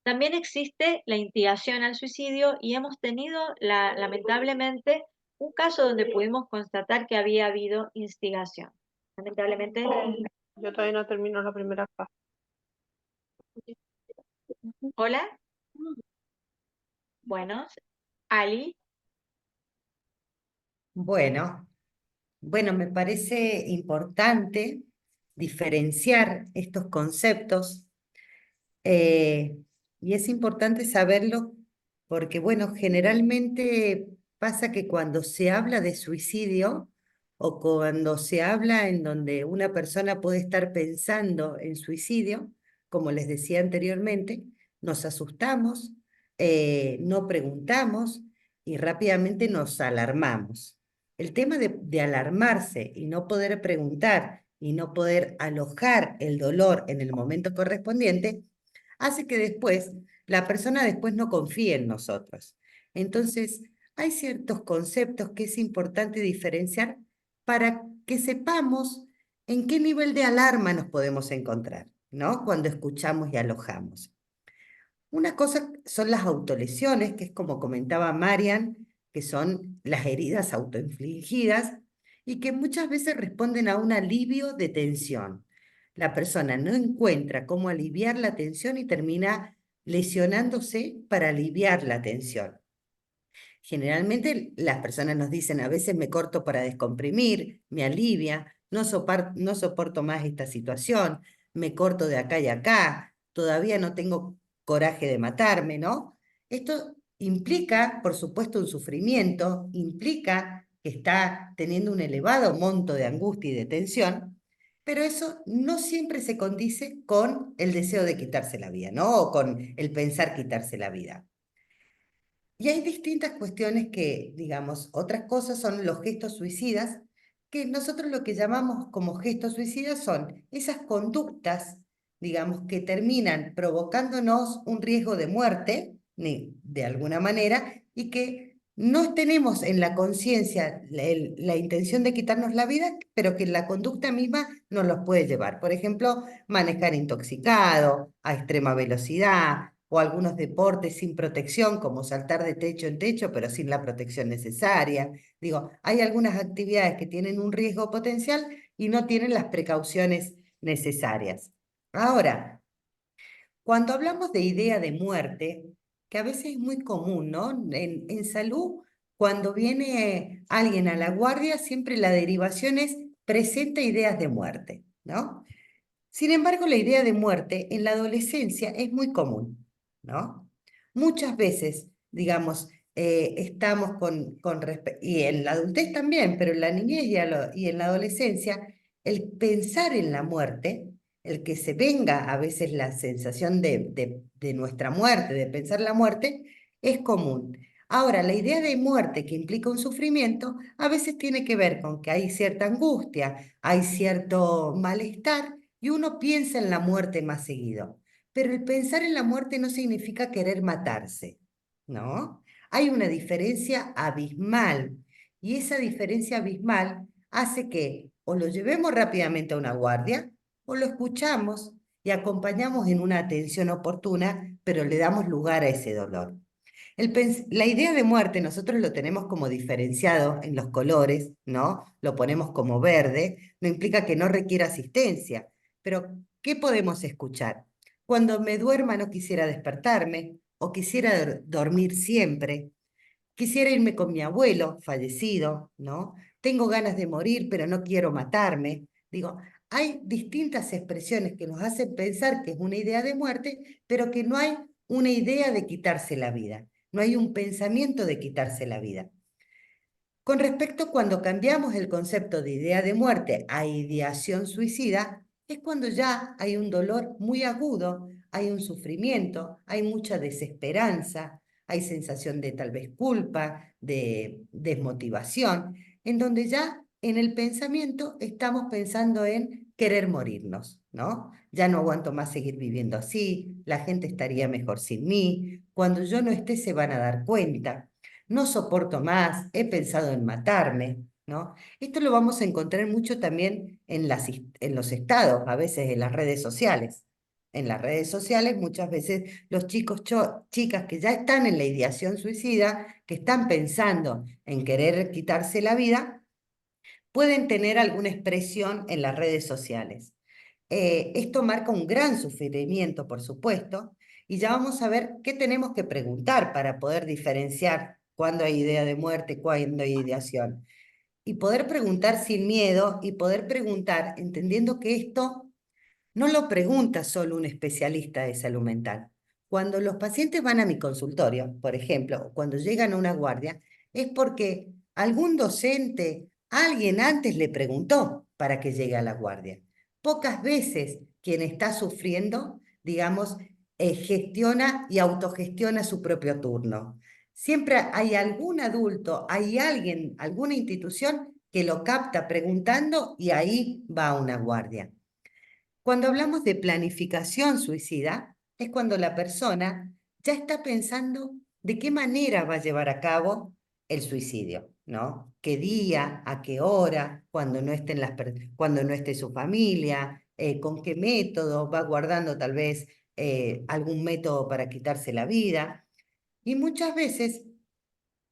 También existe la instigación al suicidio y hemos tenido, lamentablemente, un caso donde pudimos constatar que había habido instigación. Lamentablemente. Yo todavía no termino la primera fase. Hola. Bueno, Ali. Bueno, me parece importante diferenciar estos conceptos y es importante saberlo porque, bueno, generalmente pasa que cuando se habla de suicidio o cuando se habla en donde una persona puede estar pensando en suicidio, como les decía anteriormente, nos asustamos, no preguntamos y rápidamente nos alarmamos. El tema de alarmarse y no poder preguntar y no poder alojar el dolor en el momento correspondiente hace que después la persona después no confíe en nosotros. Entonces, hay ciertos conceptos que es importante diferenciar para que sepamos ¿En qué nivel de alarma nos podemos encontrar, ¿no? Cuando escuchamos y alojamos. Una cosa son las autolesiones, que es como comentaba Marian, que son las heridas autoinfligidas y que muchas veces responden a un alivio de tensión. La persona no encuentra cómo aliviar la tensión y termina lesionándose para aliviar la tensión. Generalmente las personas nos dicen, a veces me corto para descomprimir, me alivia, no soporto más esta situación, me corto de acá y acá, todavía no tengo coraje de matarme, ¿no? Esto implica, por supuesto, un sufrimiento, implica que está teniendo un elevado monto de angustia y de tensión, pero eso no siempre se condice con el deseo de quitarse la vida, ¿no? O con el pensar quitarse la vida. Y hay distintas cuestiones que, digamos, otras cosas son los gestos suicidas, que nosotros lo que llamamos como gestos suicidas son esas conductas, digamos, que terminan provocándonos un riesgo de muerte, de alguna manera, y que no tenemos en la conciencia la intención de quitarnos la vida, pero que la conducta misma nos los puede llevar. Por ejemplo, manejar intoxicado, a extrema velocidad, o algunos deportes sin protección, como saltar de techo en techo, pero sin la protección necesaria. Digo, hay algunas actividades que tienen un riesgo potencial y no tienen las precauciones necesarias. Ahora, cuando hablamos de idea de muerte, que a veces es muy común, ¿no? En salud, cuando viene alguien a la guardia, siempre la derivación es presenta ideas de muerte, ¿no? Sin embargo, la idea de muerte en la adolescencia es muy común, ¿no? Muchas veces, digamos, estamos y en la adultez también, pero en la niñez y en la adolescencia, el pensar en la muerte, el que se venga a veces la sensación de nuestra muerte, de pensar la muerte, es común. Ahora, la idea de muerte que implica un sufrimiento, a veces tiene que ver con que hay cierta angustia, hay cierto malestar, y uno piensa en la muerte más seguido. Pero el pensar en la muerte no significa querer matarse, ¿no? Hay una diferencia abismal y esa diferencia abismal hace que o lo llevemos rápidamente a una guardia o lo escuchamos y acompañamos en una atención oportuna, pero le damos lugar a ese dolor. La idea de muerte nosotros lo tenemos como diferenciado en los colores, ¿no? Lo ponemos como verde, no implica que no requiera asistencia, pero ¿qué podemos escuchar? Cuando me duerma no quisiera despertarme o quisiera dormir siempre. Quisiera irme con mi abuelo fallecido, ¿no? Tengo ganas de morir, pero no quiero matarme. Digo, hay distintas expresiones que nos hacen pensar que es una idea de muerte, pero que no hay una idea de quitarse la vida. No hay un pensamiento de quitarse la vida. Con respecto cuando cambiamos el concepto de idea de muerte a ideación suicida, es cuando ya hay un dolor muy agudo, hay un sufrimiento, hay mucha desesperanza, hay sensación de tal vez culpa, de desmotivación, en donde ya en el pensamiento estamos pensando en querer morirnos, ¿no? Ya no aguanto más seguir viviendo así, la gente estaría mejor sin mí, cuando yo no esté se van a dar cuenta, no soporto más, he pensado en matarme, ¿no? Esto lo vamos a encontrar mucho también en los estados, a veces en las redes sociales. En las redes sociales muchas veces los chicos, chicas que ya están en la ideación suicida, que están pensando en querer quitarse la vida, pueden tener alguna expresión en las redes sociales. Esto marca un gran sufrimiento, por supuesto, y ya vamos a ver qué tenemos que preguntar para poder diferenciar cuándo hay idea de muerte, cuándo hay ideación. Y poder preguntar sin miedo y poder preguntar entendiendo que esto no lo pregunta solo un especialista de salud mental. Cuando los pacientes van a mi consultorio, por ejemplo, o cuando llegan a una guardia, es porque algún docente, alguien antes le preguntó para que llegue a la guardia. Pocas veces quien está sufriendo, digamos, gestiona y autogestiona su propio turno. Siempre hay algún adulto, hay alguien, alguna institución que lo capta preguntando y ahí va a una guardia. Cuando hablamos de planificación suicida, es cuando la persona ya está pensando de qué manera va a llevar a cabo el suicidio, ¿no? ¿Qué día, a qué hora, cuando no estén cuando no esté su familia, con qué método, va guardando tal vez algún método para quitarse la vida? Y muchas veces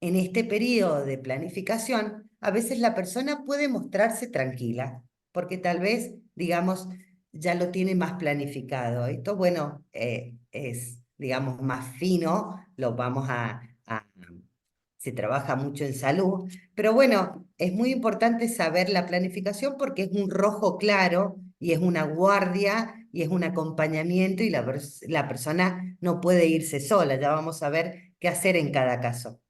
en este periodo de planificación, a veces la persona puede mostrarse tranquila, porque tal vez, digamos, ya lo tiene más planificado. Esto, bueno, es, digamos, más fino, lo vamos se trabaja mucho en salud, pero bueno, es muy importante saber la planificación porque es un rojo claro y es una guardia y es un acompañamiento y la persona no puede irse sola. Ya vamos a ver qué hacer en cada caso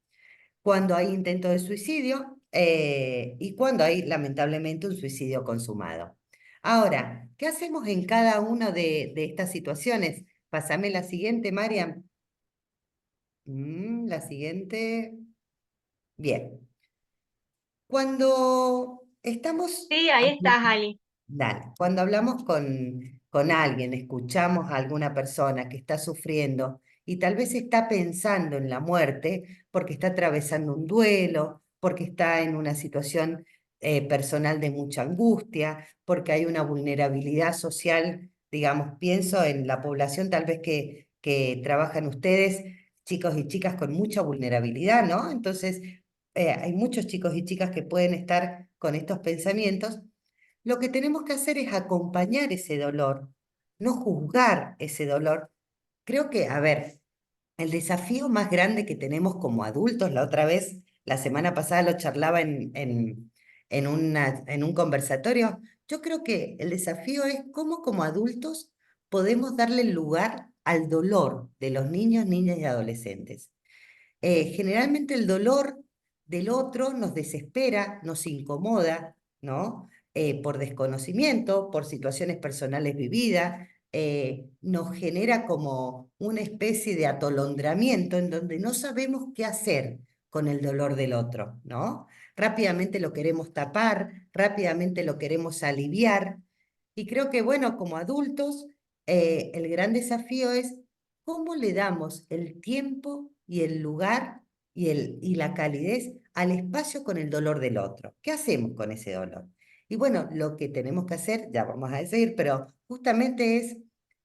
cuando hay intento de suicidio y cuando hay lamentablemente un suicidio consumado. Ahora, ¿qué hacemos en cada una de estas situaciones? Pásame la siguiente, Mariam. La siguiente. Bien. Cuando estamos... Sí, ahí estás, Ali. Dale, cuando hablamos con alguien, escuchamos a alguna persona que está sufriendo y tal vez está pensando en la muerte porque está atravesando un duelo, porque está en una situación personal de mucha angustia, porque hay una vulnerabilidad social, digamos, pienso en la población tal vez que trabajan ustedes, chicos y chicas con mucha vulnerabilidad, ¿no? Entonces, hay muchos chicos y chicas que pueden estar con estos pensamientos. Lo que tenemos que hacer es acompañar ese dolor, no juzgar ese dolor. Creo que, a ver, el desafío más grande que tenemos como adultos, la otra vez, la semana pasada lo charlaba en un conversatorio, yo creo que el desafío es cómo como adultos podemos darle lugar al dolor de los niños, niñas y adolescentes. Generalmente el dolor del otro nos desespera, nos incomoda, ¿no? Por desconocimiento, por situaciones personales vividas, nos genera como una especie de atolondramiento en donde no sabemos qué hacer con el dolor del otro, ¿no? Rápidamente lo queremos tapar, rápidamente lo queremos aliviar, y creo que, bueno, como adultos, el gran desafío es cómo le damos el tiempo y el lugar y la calidez al espacio con el dolor del otro. ¿Qué hacemos con ese dolor? Y bueno, lo que tenemos que hacer, ya vamos a decir, pero justamente es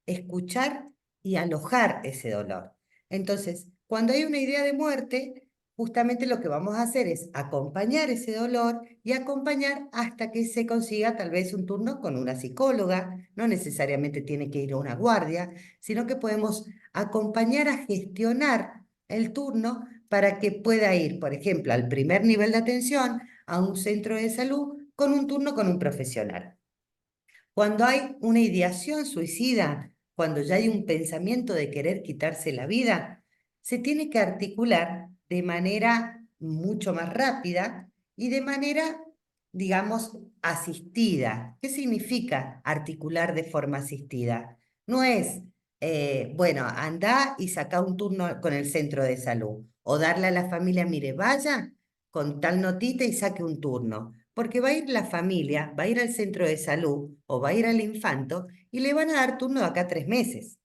escuchar y alojar ese dolor. Entonces, cuando hay una idea de muerte, justamente lo que vamos a hacer es acompañar ese dolor y acompañar hasta que se consiga tal vez un turno con una psicóloga, no necesariamente tiene que ir a una guardia, sino que podemos acompañar a gestionar el turno para que pueda ir, por ejemplo, al primer nivel de atención, a un centro de salud, con un turno con un profesional. Cuando hay una ideación suicida, cuando ya hay un pensamiento de querer quitarse la vida, se tiene que articular de manera mucho más rápida y de manera, digamos, asistida. ¿Qué significa articular de forma asistida? No es, bueno, anda y saca un turno con el centro de salud o darle a la familia, mire, vaya con tal notita y saque un turno porque va a ir la familia, va a ir al centro de salud o va a ir al infanto y le van a dar turno de acá a 3 meses.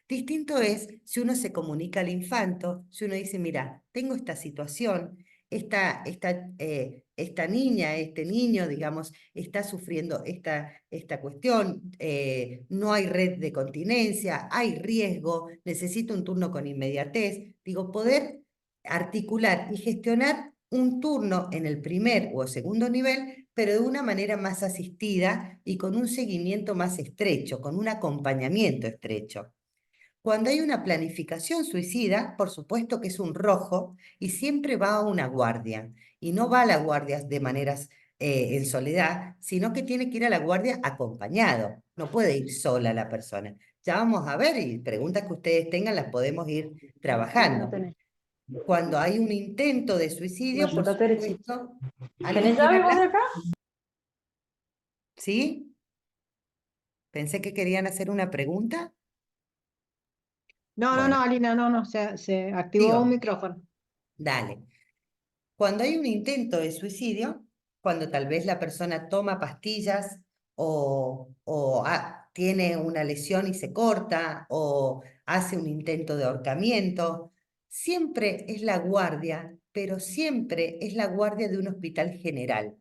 Distinto es si uno se comunica al infanto, si uno dice, mira, tengo esta situación, esta niña, este niño, digamos, está sufriendo esta cuestión, no hay red de continencia, hay riesgo, necesito un turno con inmediatez. Digo, poder articular y gestionar un turno en el primer o segundo nivel, pero de una manera más asistida y con un seguimiento más estrecho, con un acompañamiento estrecho. Cuando hay una planificación suicida, por supuesto que es un rojo y siempre va a una guardia. Y no va a la guardia de maneras en soledad, sino que tiene que ir a la guardia acompañado. No puede ir sola la persona. Ya vamos a ver y preguntas que ustedes tengan las podemos ir trabajando. Cuando hay un intento de suicidio, por supuesto, ¿alguien quiere hablar? ¿Sí? Pensé que querían hacer una pregunta. No, Bueno, Alina, no, se activó un digo, micrófono. dale. Cuando hay un intento de suicidio, cuando tal vez la persona toma pastillas o tiene una lesión y se corta o hace un intento de ahorcamiento, siempre es la guardia, pero siempre es la guardia de un hospital general.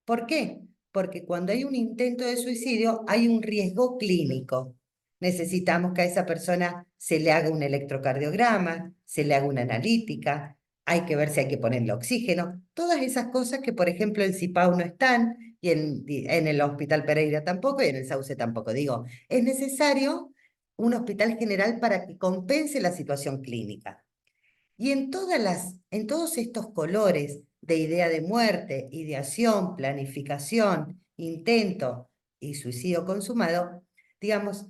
¿Por qué? Porque cuando hay un intento de suicidio hay un riesgo clínico. Necesitamos que a esa persona se le haga un electrocardiograma, se le haga una analítica, hay que ver si hay que ponerle oxígeno, todas esas cosas que, por ejemplo, en Cipau no están, y en el Hospital Pereira tampoco, y en el Sauce tampoco. Digo, es necesario un hospital general para que compense la situación clínica. Y en todos estos colores de idea de muerte, ideación, planificación, intento y suicidio consumado, digamos,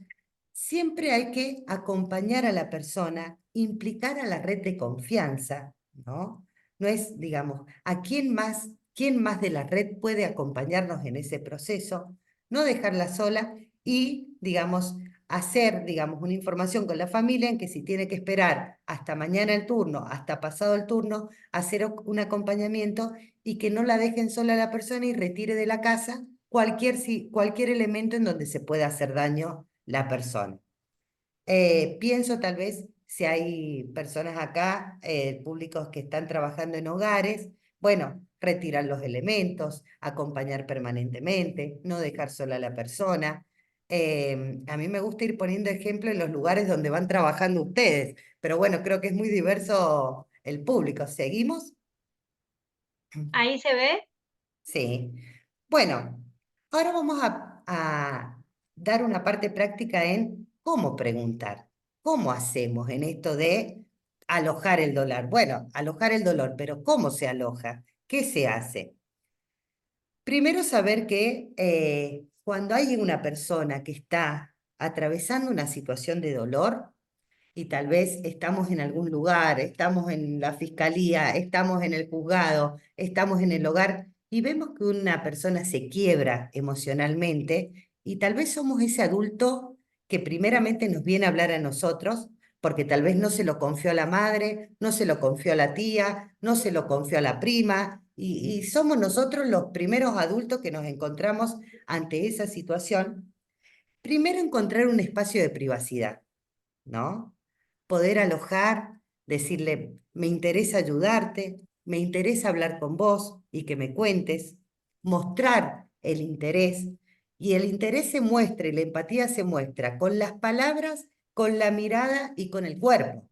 siempre hay que acompañar a la persona, implicar a la red de confianza, ¿no? No es, digamos, quién más de la red puede acompañarnos en ese proceso, no dejarla sola y, digamos, hacer, digamos, una información con la familia en que si tiene que esperar hasta mañana el turno, hasta pasado el turno, hacer un acompañamiento y que no la dejen sola a la persona y retire de la casa cualquier elemento en donde se pueda hacer daño la persona. Pienso tal vez si hay personas acá, públicos que están trabajando en hogares, bueno, retirar los elementos, acompañar permanentemente, no dejar sola a la persona. A mí me gusta ir poniendo ejemplo en los lugares donde van trabajando ustedes, pero bueno, creo que es muy diverso el público. ¿Seguimos? Ahí se ve. Sí. Bueno, ahora vamos a dar una parte práctica en cómo preguntar. ¿Cómo hacemos en esto de alojar el dolor? Bueno, alojar el dolor, pero ¿cómo se aloja? ¿Qué se hace? Primero saber que cuando hay una persona que está atravesando una situación de dolor, y tal vez estamos en algún lugar, estamos en la fiscalía, estamos en el juzgado, estamos en el hogar y vemos que una persona se quiebra emocionalmente y tal vez somos ese adulto que primeramente nos viene a hablar a nosotros porque tal vez no se lo confió a la madre, no se lo confió a la tía, no se lo confió a la prima y somos nosotros los primeros adultos que nos encontramos ante esa situación. Primero encontrar un espacio de privacidad, ¿no? Poder alojar, decirle, me interesa ayudarte, me interesa hablar con vos y que me cuentes, mostrar el interés, y el interés se muestra y la empatía se muestra con las palabras, con la mirada y con el cuerpo,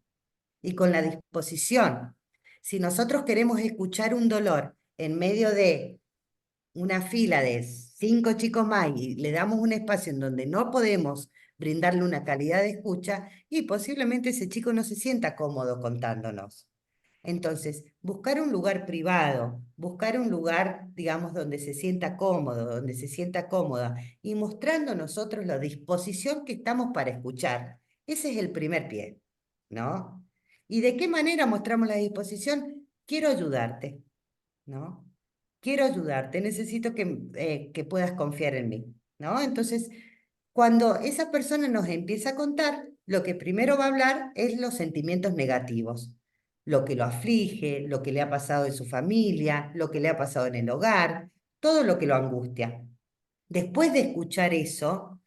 y con la disposición. Si nosotros queremos escuchar un dolor en medio de una fila de 5 chicos más y le damos un espacio en donde no podemos brindarle una calidad de escucha y posiblemente ese chico no se sienta cómodo contándonos. Entonces, buscar un lugar privado, buscar un lugar, digamos, donde se sienta cómodo, donde se sienta cómoda y mostrando nosotros la disposición que estamos para escuchar. Ese es el primer pie, ¿no? ¿Y de qué manera mostramos la disposición? Quiero ayudarte, ¿no? Quiero ayudarte, necesito que puedas confiar en mí, ¿no? Entonces, cuando esa persona nos empieza a contar, lo que primero va a hablar es los sentimientos negativos, lo que lo aflige, lo que le ha pasado en su familia, lo que le ha pasado en el hogar, todo lo que lo angustia. Después de escuchar eso,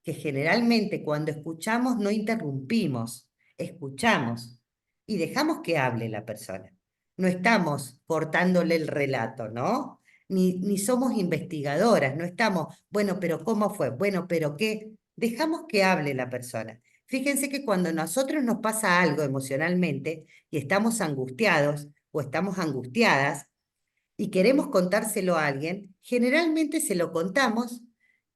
que generalmente cuando escuchamos no interrumpimos, escuchamos y dejamos que hable la persona. No estamos cortándole el relato, ¿no? Ni somos investigadoras, no estamos, bueno, pero ¿cómo fue? Bueno, pero ¿qué? Dejamos que hable la persona. Fíjense que cuando a nosotros nos pasa algo emocionalmente y estamos angustiados o estamos angustiadas, y queremos contárselo a alguien, generalmente se lo contamos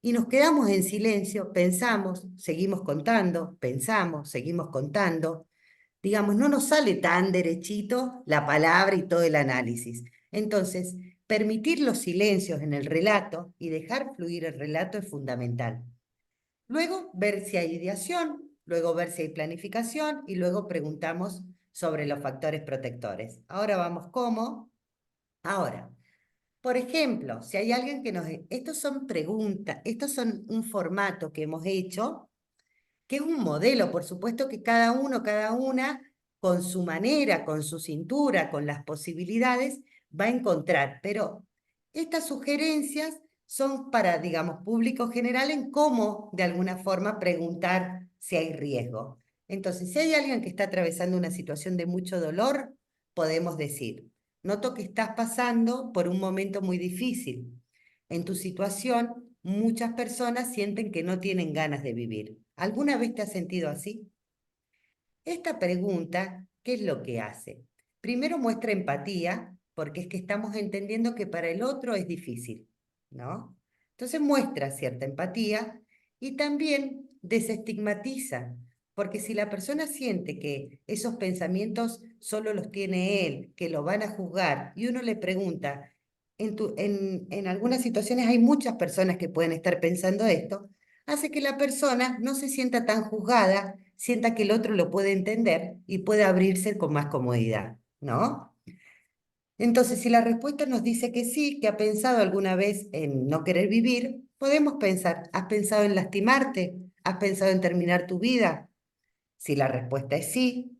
y nos quedamos en silencio, pensamos, seguimos contando, pensamos, seguimos contando. Digamos, no nos sale tan derechito la palabra y todo el análisis. Entonces, permitir los silencios en el relato y dejar fluir el relato es fundamental. Luego, ver si hay ideación, luego ver si hay planificación y luego preguntamos sobre los factores protectores. Ahora vamos cómo. Ahora, por ejemplo, si hay alguien que nos... Estos son preguntas, estos son un formato que hemos hecho, que es un modelo, por supuesto que cada uno, cada una, con su manera, con su cintura, con las posibilidades, va a encontrar. Pero estas sugerencias son para, digamos, público general en cómo, de alguna forma, preguntar si hay riesgo. Entonces, si hay alguien que está atravesando una situación de mucho dolor, podemos decir, noto que estás pasando por un momento muy difícil. En tu situación, muchas personas sienten que no tienen ganas de vivir. ¿Alguna vez te has sentido así? Esta pregunta, ¿qué es lo que hace? Primero muestra empatía, porque es que estamos entendiendo que para el otro es difícil, ¿no? Entonces muestra cierta empatía y también desestigmatiza, porque si la persona siente que esos pensamientos solo los tiene él, que lo van a juzgar, y uno le pregunta, en algunas situaciones hay muchas personas que pueden estar pensando esto, hace que la persona no se sienta tan juzgada, sienta que el otro lo puede entender y puede abrirse con más comodidad, ¿no? Entonces, si la respuesta nos dice que sí, que ha pensado alguna vez en no querer vivir, podemos pensar, ¿has pensado en lastimarte? ¿Has pensado en terminar tu vida? Si la respuesta es sí,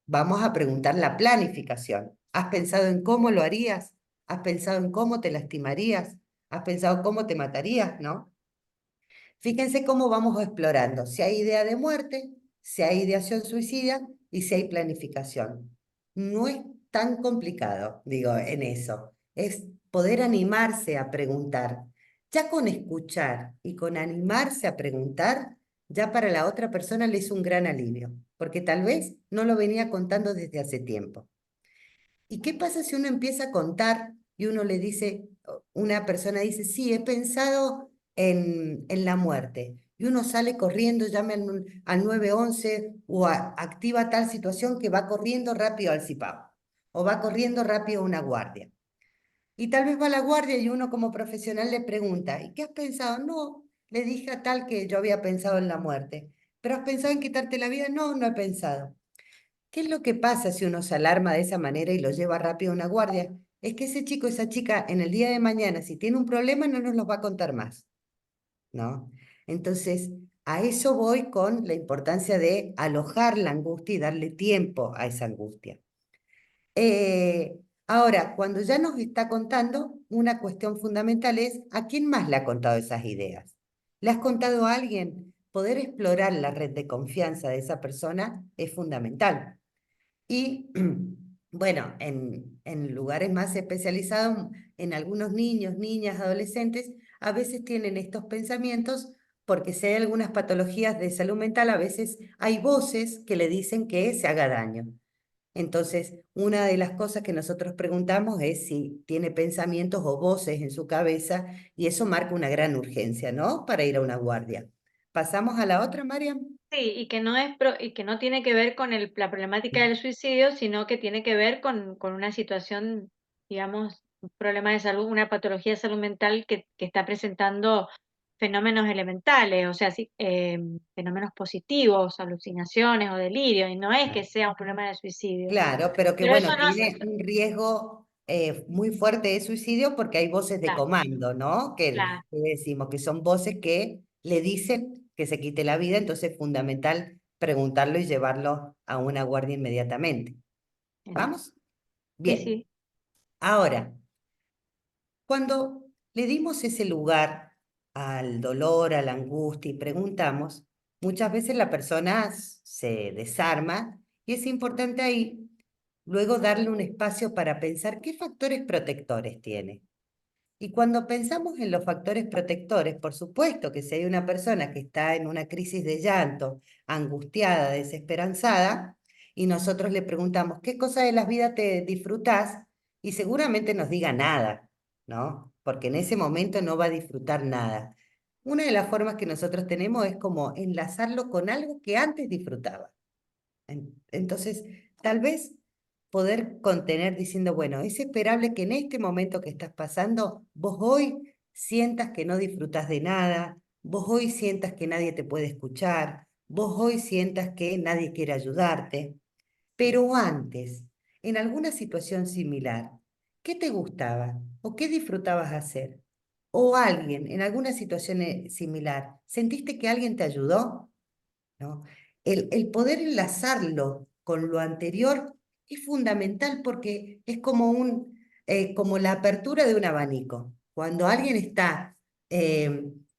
vamos a preguntar la planificación. ¿Has pensado en cómo lo harías? ¿Has pensado en cómo te lastimarías? ¿Has pensado cómo te matarías? ¿No? Fíjense cómo vamos explorando, si hay idea de muerte, si hay ideación suicida y si hay planificación. No es tan complicado, digo, en eso. Es poder animarse a preguntar. Ya con escuchar y con animarse a preguntar, ya para la otra persona le es un gran alivio, porque tal vez no lo venía contando desde hace tiempo. ¿Y qué pasa si uno empieza a contar y uno le dice, una persona dice, sí, he pensado en la muerte? Y uno sale corriendo, llama al 911 o activa tal situación que va corriendo rápido al CIPAP o va corriendo rápido a una guardia. Y tal vez va a la guardia y uno como profesional le pregunta, ¿y qué has pensado? No, le dije a tal que yo había pensado en la muerte. ¿Pero has pensado en quitarte la vida? No, no he pensado. ¿Qué es lo que pasa si uno se alarma de esa manera y lo lleva rápido a una guardia? Es que ese chico, esa chica, en el día de mañana, si tiene un problema, no nos lo va a contar más, ¿no? Entonces, a eso voy con la importancia de alojar la angustia y darle tiempo a esa angustia. Ahora, cuando ya nos está contando, una cuestión fundamental es, ¿a quién más le ha contado esas ideas? ¿Le has contado a alguien? Poder explorar la red de confianza de esa persona es fundamental. Y bueno, en lugares más especializados, en algunos niños, niñas, adolescentes, a veces tienen estos pensamientos porque si hay algunas patologías de salud mental, a veces hay voces que le dicen que se haga daño. Entonces, una de las cosas que nosotros preguntamos es si tiene pensamientos o voces en su cabeza y eso marca una gran urgencia, ¿no? Para ir a una guardia. ¿Pasamos a la otra, Mariam? Sí, y que no y que no tiene que ver con la problemática del suicidio, sino que tiene que ver con una situación, digamos, un problema de salud, una patología de salud mental que está presentando fenómenos elementales, o sea, sí, fenómenos positivos, alucinaciones o delirio, y no es que sea un problema de suicidio. Claro, pero que Pero eso bueno, no tiene un riesgo muy fuerte de suicidio porque hay voces de claro, comando, ¿no? claro, Que decimos que son voces que le dicen que se quite la vida, entonces es fundamental preguntarlo y llevarlo a una guardia inmediatamente. exacto. ¿Vamos? Sí, Bien. sí, Ahora, cuando le dimos ese lugar al dolor, a la angustia y preguntamos, muchas veces la persona se desarma y es importante ahí luego darle un espacio para pensar qué factores protectores tiene. Y cuando pensamos en los factores protectores, por supuesto que si hay una persona que está en una crisis de llanto, angustiada, desesperanzada, y nosotros le preguntamos, ¿qué cosa de la vida te disfrutás? Y seguramente nos diga nada, ¿no? Porque en ese momento no va a disfrutar nada. Una de las formas que nosotros tenemos es como enlazarlo con algo que antes disfrutaba. Entonces, tal vez poder contener diciendo, bueno, es esperable que en este momento que estás pasando, vos hoy sientas que no disfrutas de nada, vos hoy sientas que nadie te puede escuchar, vos hoy sientas que nadie quiere ayudarte. Pero antes, en alguna situación similar, ¿qué te gustaba o qué disfrutabas hacer? O alguien en alguna situación similar, ¿sentiste que alguien te ayudó? ¿No? El poder enlazarlo con lo anterior es fundamental porque es como, como la apertura de un abanico. Cuando alguien está,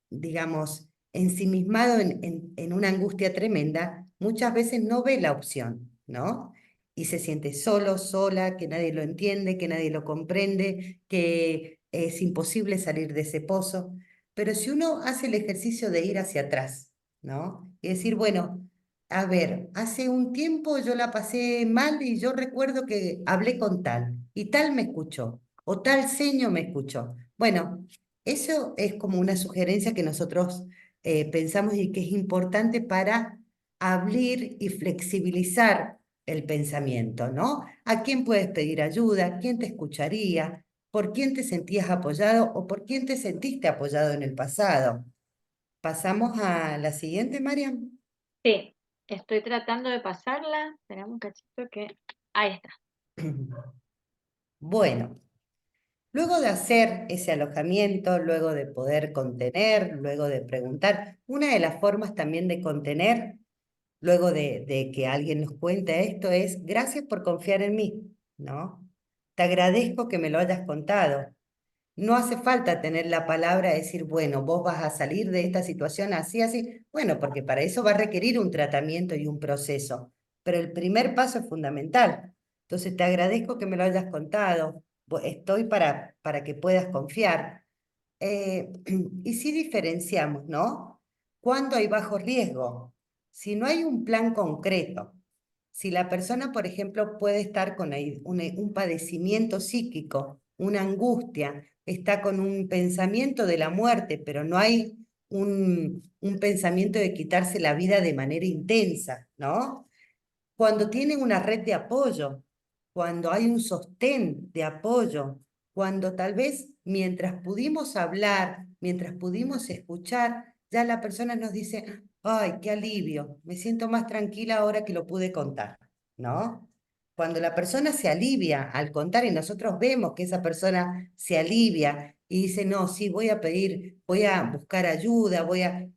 digamos, ensimismado en una angustia tremenda, muchas veces no ve la opción, ¿no? Y se siente solo, sola, que nadie lo entiende, que nadie lo comprende, que es imposible salir de ese pozo. Pero si uno hace el ejercicio de ir hacia atrás, ¿no? Y decir, bueno, a ver, hace un tiempo yo la pasé mal y yo recuerdo que hablé con tal y tal me escuchó o tal seño me escuchó. Bueno, eso es como una sugerencia que nosotros pensamos y que es importante para abrir y flexibilizar el pensamiento, ¿no? ¿A quién puedes pedir ayuda? ¿Quién te escucharía? ¿Por quién te sentías apoyado o por quién te sentiste apoyado en el pasado? ¿Pasamos a la siguiente, Mariam? Sí, estoy tratando de pasarla. Esperamos un cachito que... Ahí está. Bueno, luego de hacer ese alojamiento, luego de poder contener, luego de preguntar, una de las formas también de contener, luego de que alguien nos cuente esto, es gracias por confiar en mí, ¿no? Te agradezco que me lo hayas contado. No hace falta tener la palabra de decir, bueno, vos vas a salir de esta situación así, así. Bueno, porque para eso va a requerir un tratamiento y un proceso. Pero el primer paso es fundamental. Entonces, te agradezco que me lo hayas contado. Estoy para que puedas confiar. Y sí diferenciamos, ¿no? Cuando hay bajo riesgo. Si no hay un plan concreto, si la persona, por ejemplo, puede estar con un padecimiento psíquico, una angustia, está con un pensamiento de la muerte, pero no hay un pensamiento de quitarse la vida de manera intensa, ¿no? Cuando tienen una red de apoyo, cuando hay un sostén de apoyo, cuando tal vez mientras pudimos hablar, mientras pudimos escuchar, ya la persona nos dice, ay, qué alivio, me siento más tranquila ahora que lo pude contar, ¿no? Cuando la persona se alivia al contar y nosotros vemos que esa persona se alivia y dice, no, sí, voy a pedir, voy a buscar ayuda,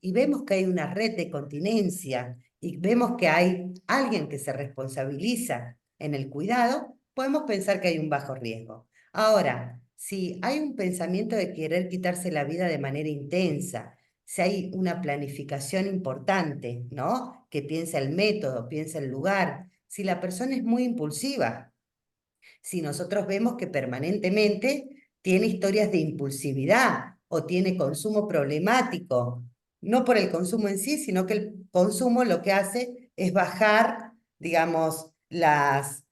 y vemos que hay una red de continencia y vemos que hay alguien que se responsabiliza en el cuidado, podemos pensar que hay un bajo riesgo. Ahora, si hay un pensamiento de querer quitarse la vida de manera intensa, si hay una planificación importante, ¿no? Que piensa el método, piensa el lugar, si la persona es muy impulsiva, si nosotros vemos que permanentemente tiene historias de impulsividad o tiene consumo problemático, no por el consumo en sí, sino que el consumo lo que hace es bajar, digamos, las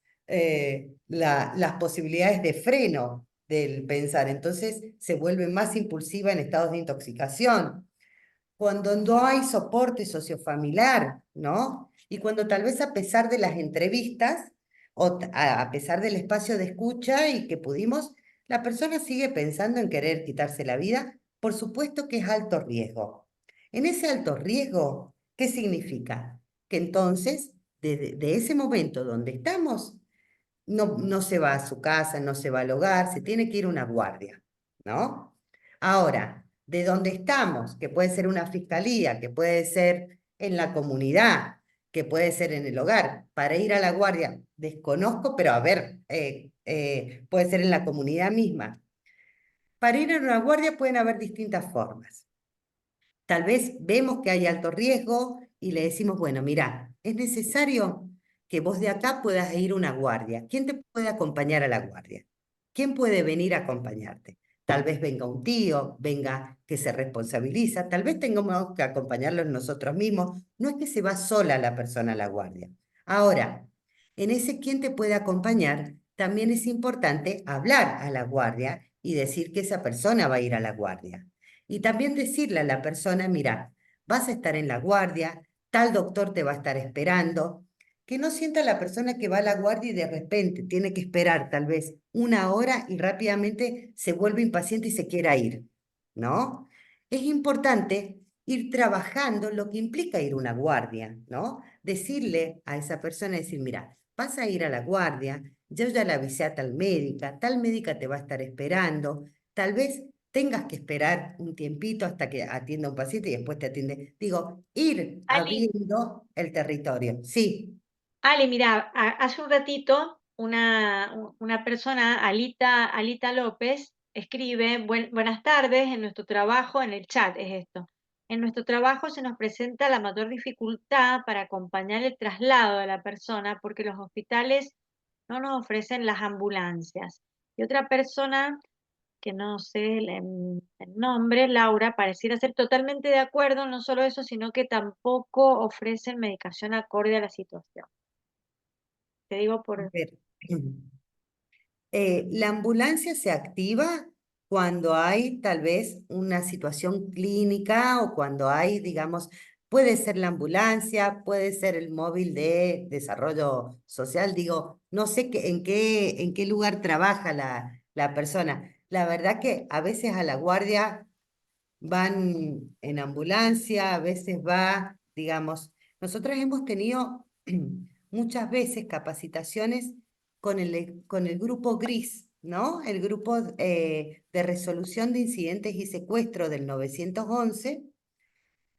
posibilidades de freno del pensar. Entonces se vuelve más impulsiva en estados de intoxicación. Cuando no hay soporte sociofamiliar, ¿no? Y cuando tal vez a pesar de las entrevistas, o a pesar del espacio de escucha y que pudimos, la persona sigue pensando en querer quitarse la vida, por supuesto que es alto riesgo. En ese alto riesgo, ¿qué significa? Que entonces, de ese momento donde estamos, no se va a su casa, no se va al hogar, se tiene que ir a una guardia, ¿no? Ahora, de donde estamos, que puede ser una fiscalía, que puede ser en la comunidad, que puede ser en el hogar, para ir a la guardia, desconozco, pero a ver, puede ser en la comunidad misma. Para ir a una guardia pueden haber distintas formas. Tal vez vemos que hay alto riesgo y le decimos, bueno, mira, es necesario que vos de acá puedas ir a una guardia. ¿Quién te puede acompañar a la guardia? ¿Quién puede venir a acompañarte? Tal vez venga un tío, venga que se responsabiliza, tal vez tengamos que acompañarlos nosotros mismos. No es que se va sola la persona a la guardia. Ahora, en ese quién te puede acompañar, también es importante hablar a la guardia y decir que esa persona va a ir a la guardia. Y también decirle a la persona, mira, vas a estar en la guardia, tal doctor te va a estar esperando, que no sienta la persona que va a la guardia y de repente tiene que esperar tal vez una hora y rápidamente se vuelve impaciente y se quiera ir, ¿no? Es importante ir trabajando lo que implica ir a una guardia, ¿no? Decirle a esa persona, decir, mira, vas a ir a la guardia, yo ya la avisé a tal médica te va a estar esperando, tal vez tengas que esperar un tiempito hasta que atienda un paciente y después te atiende. Digo, ir Ali, abriendo el territorio. Sí. Ali, mira, hace un ratito una persona, Alita López, escribe, buenas tardes, en nuestro trabajo, en el chat es esto. En nuestro trabajo se nos presenta la mayor dificultad para acompañar el traslado de la persona porque los hospitales no nos ofrecen las ambulancias. Y otra persona, que no sé el nombre, Laura, pareciera ser totalmente de acuerdo, no solo eso, sino que tampoco ofrecen medicación acorde a la situación. Te digo A por... ver, la ambulancia se activa cuando hay tal vez una situación clínica o cuando hay, digamos, puede ser la ambulancia, puede ser el móvil de desarrollo social, digo, no sé en qué lugar trabaja la persona. La verdad que a veces a la guardia van en ambulancia, a veces va, digamos, nosotros hemos tenido muchas veces capacitaciones con el grupo GRIS, ¿no? El grupo de resolución de incidentes y secuestro del 911,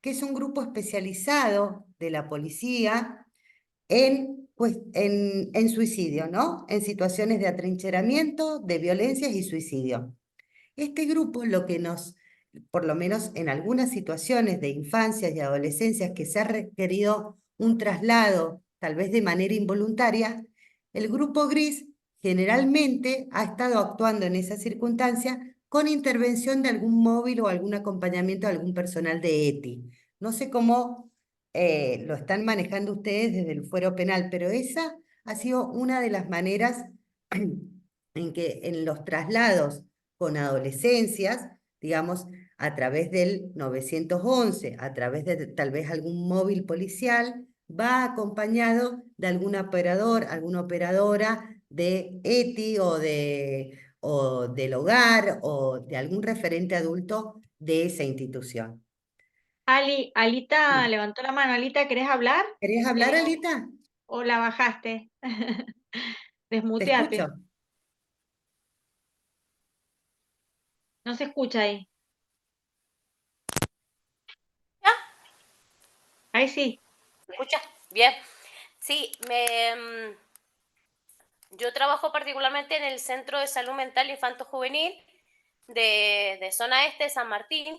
que es un grupo especializado de la policía en suicidio, ¿no? En situaciones de atrincheramiento, de violencias y suicidio. Este grupo lo que nos, por lo menos en algunas situaciones de infancias y adolescencias que se ha requerido un traslado, tal vez de manera involuntaria, el grupo gris generalmente ha estado actuando en esa circunstancia con intervención de algún móvil o algún acompañamiento de algún personal de ETI. No sé cómo lo están manejando ustedes desde el fuero penal, pero esa ha sido una de las maneras en que en los traslados con adolescencias, digamos, a través del 911, a través de tal vez algún móvil policial, va acompañado de algún operador, alguna operadora de ETI o del hogar o de algún referente adulto de esa institución. Alita Sí. levantó la mano. Alita, ¿querés hablar? ¿Querés hablar, Alita? ¿O la bajaste? Te escucho. Desmuteate. No se escucha ahí. ¿Ya? Ahí sí. ¿Me escuchas? Bien. Sí, yo trabajo particularmente en el Centro de Salud Mental Infanto-Juvenil de Zona Este de San Martín,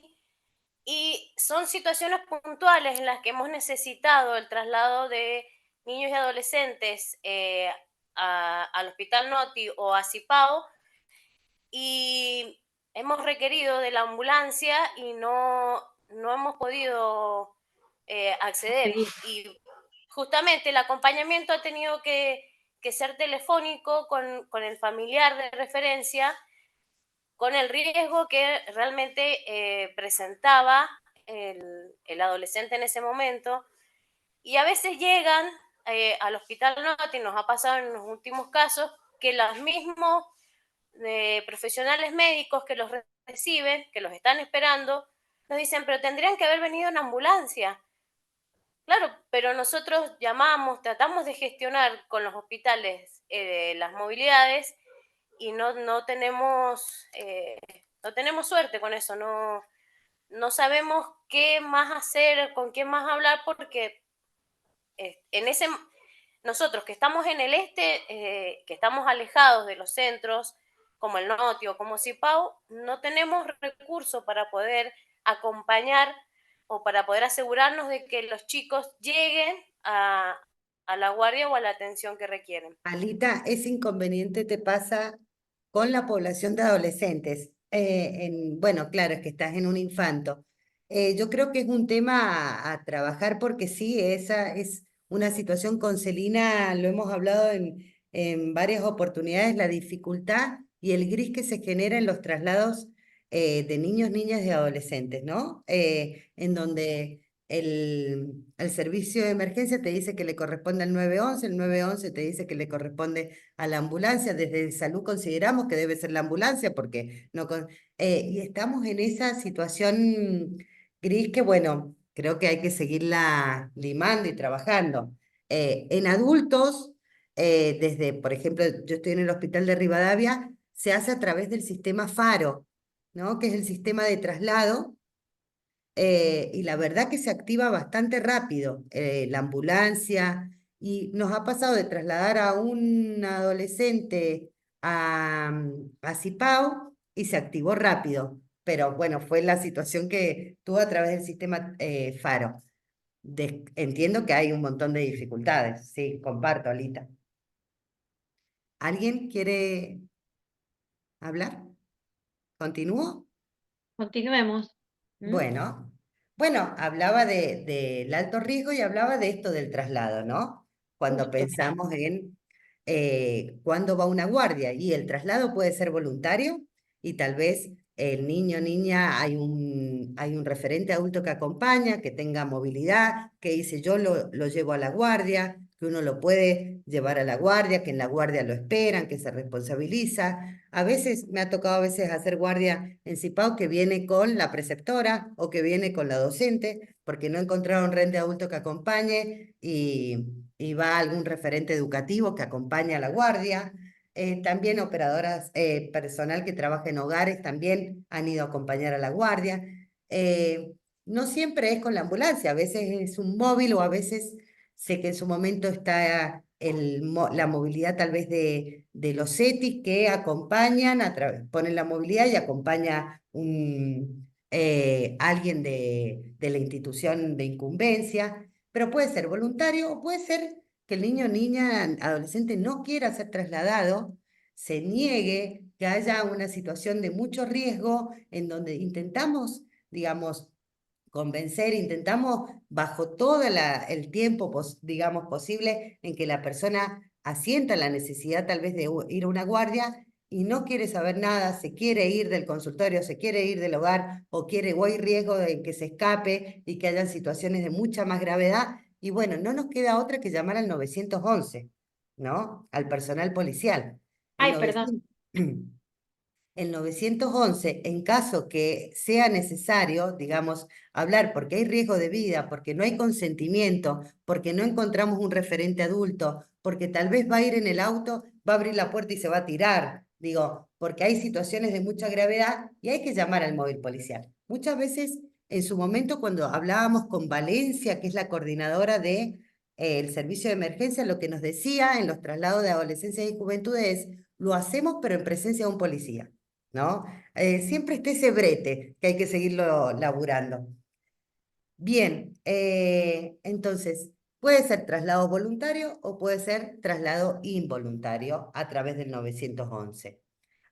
y son situaciones puntuales en las que hemos necesitado el traslado de niños y adolescentes al Hospital Noti o a Cipao, y hemos requerido de la ambulancia y no hemos podido acceder. Seguir. Y justamente el acompañamiento ha tenido que ser telefónico con el familiar de referencia, con el riesgo que realmente presentaba el adolescente en ese momento. Y a veces llegan al Hospital Noti, nos ha pasado en los últimos casos, que los mismos profesionales médicos que los reciben, que los están esperando, nos dicen, pero tendrían que haber venido en ambulancia. Claro, pero nosotros llamamos, tratamos de gestionar con los hospitales las movilidades y no tenemos suerte con eso, no sabemos qué más hacer, con quién más hablar, porque en ese, nosotros que estamos en el este, que estamos alejados de los centros, como el Noti o como Cipao, no tenemos recursos para poder acompañar o para poder asegurarnos de que los chicos lleguen a la guardia o a la atención que requieren. Alita, ese inconveniente te pasa con la población de adolescentes. Bueno, claro, es que estás en un infanto. Yo creo que es un tema a trabajar porque sí, esa es una situación con Celina, lo hemos hablado en varias oportunidades, la dificultad y el gris que se genera en los traslados de niños, niñas y adolescentes, ¿no? En donde el servicio de emergencia te dice que le corresponde al 911, el 911 te dice que le corresponde a la ambulancia. Desde salud consideramos que debe ser la ambulancia porque no y estamos en esa situación gris que, bueno, creo que hay que seguirla limando y trabajando. En adultos, desde, por ejemplo, yo estoy en el hospital de Rivadavia, se hace a través del sistema FARO, ¿no? Que es el sistema de traslado y la verdad que se activa bastante rápido la ambulancia y nos ha pasado de trasladar a un adolescente a Cipao y se activó rápido. pero bueno, fue la situación que tuvo a través del sistema Faro. Entiendo que hay un montón de dificultades, sí, comparto, Alita. ¿Alguien quiere hablar? ¿Continúo? Continuemos. ¿Mm? Bueno, hablaba del alto riesgo y hablaba de esto del traslado, ¿no? Cuando Justo. pensamos en cuándo va una guardia, y el traslado puede ser voluntario, y tal vez el niño o niña, hay un referente adulto que acompaña, que tenga movilidad, que dice yo lo llevo a la guardia, que uno lo puede llevar a la guardia, que en la guardia lo esperan, que se responsabiliza. A veces me ha tocado hacer guardia en Cipao que viene con la preceptora o que viene con la docente, porque no encontraron red de adulto que acompañe y va algún referente educativo que acompaña a la guardia. También operadoras, personal que trabaja en hogares también han ido a acompañar a la guardia. No siempre es con la ambulancia, a veces es un móvil o a veces sé que en su momento está la movilidad tal vez de los ETIs que acompañan, ponen la movilidad y acompaña alguien de la institución de incumbencia, pero puede ser voluntario o puede ser que el niño, niña, adolescente no quiera ser trasladado, se niegue, que haya una situación de mucho riesgo en donde intentamos, digamos, convencer, intentamos bajo todo el tiempo, digamos, posible en que la persona asienta la necesidad tal vez de ir a una guardia y no quiere saber nada, se quiere ir del consultorio, se quiere ir del hogar o hay riesgo de que se escape y que hayan situaciones de mucha más gravedad. Y bueno, no nos queda otra que llamar al 911, ¿no? Al personal policial. El Ay, perdón. 911 el 911, en caso que sea necesario, digamos, hablar porque hay riesgo de vida, porque no hay consentimiento, porque no encontramos un referente adulto, porque tal vez va a ir en el auto, va a abrir la puerta y se va a tirar, digo, porque hay situaciones de mucha gravedad y hay que llamar al móvil policial. Muchas veces, en su momento, cuando hablábamos con Valencia, que es la coordinadora de el servicio de emergencia, lo que nos decía en los traslados de adolescencia y juventud es, lo hacemos pero en presencia de un policía, ¿no? Siempre está ese brete que hay que seguirlo laburando. Bien, entonces, puede ser traslado voluntario o puede ser traslado involuntario a través del 911.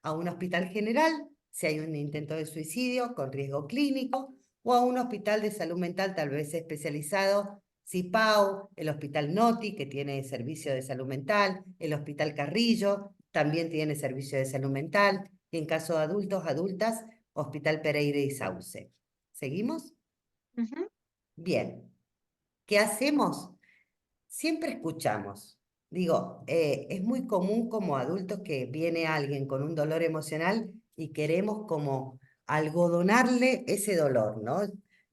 A un hospital general, si hay un intento de suicidio con riesgo clínico, o a un hospital de salud mental tal vez especializado, CIPAO, el Hospital Noti, que tiene servicio de salud mental, el Hospital Carrillo, también tiene servicio de salud mental, y en caso de adultos, adultas, Hospital Pereira y Sauce. ¿Seguimos? Ujú. Bien. ¿Qué hacemos? Siempre escuchamos. Digo, es muy común como adultos que viene alguien con un dolor emocional y queremos como algodonarle ese dolor, ¿no?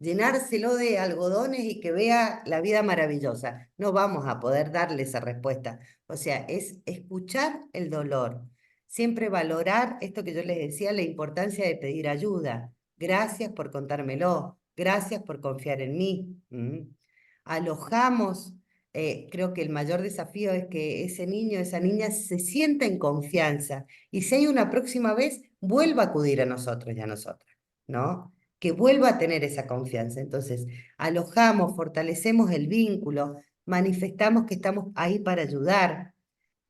Llenárselo de algodones y que vea la vida maravillosa. No vamos a poder darle esa respuesta. O sea, es escuchar el dolor. Siempre valorar esto que yo les decía, la importancia de pedir ayuda. Gracias por contármelo. Gracias por confiar en mí. Alojamos. Creo que el mayor desafío es que ese niño, esa niña se sienta en confianza y si hay una próxima vez, vuelva a acudir a nosotros y a nosotras, ¿no? Que vuelva a tener esa confianza. Entonces, alojamos, fortalecemos el vínculo, manifestamos que estamos ahí para ayudar,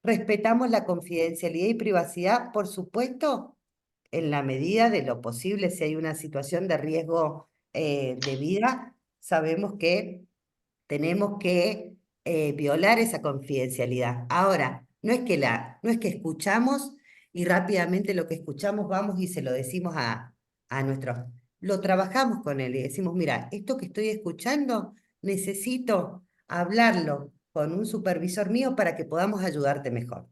respetamos la confidencialidad y privacidad, por supuesto, en la medida de lo posible, si hay una situación de riesgo de vida, sabemos que tenemos que violar esa confidencialidad. Ahora, no es que escuchamos y rápidamente lo que escuchamos vamos y se lo decimos a nuestros. Lo trabajamos con él y decimos, mira, esto que estoy escuchando, necesito hablarlo con un supervisor mío para que podamos ayudarte mejor.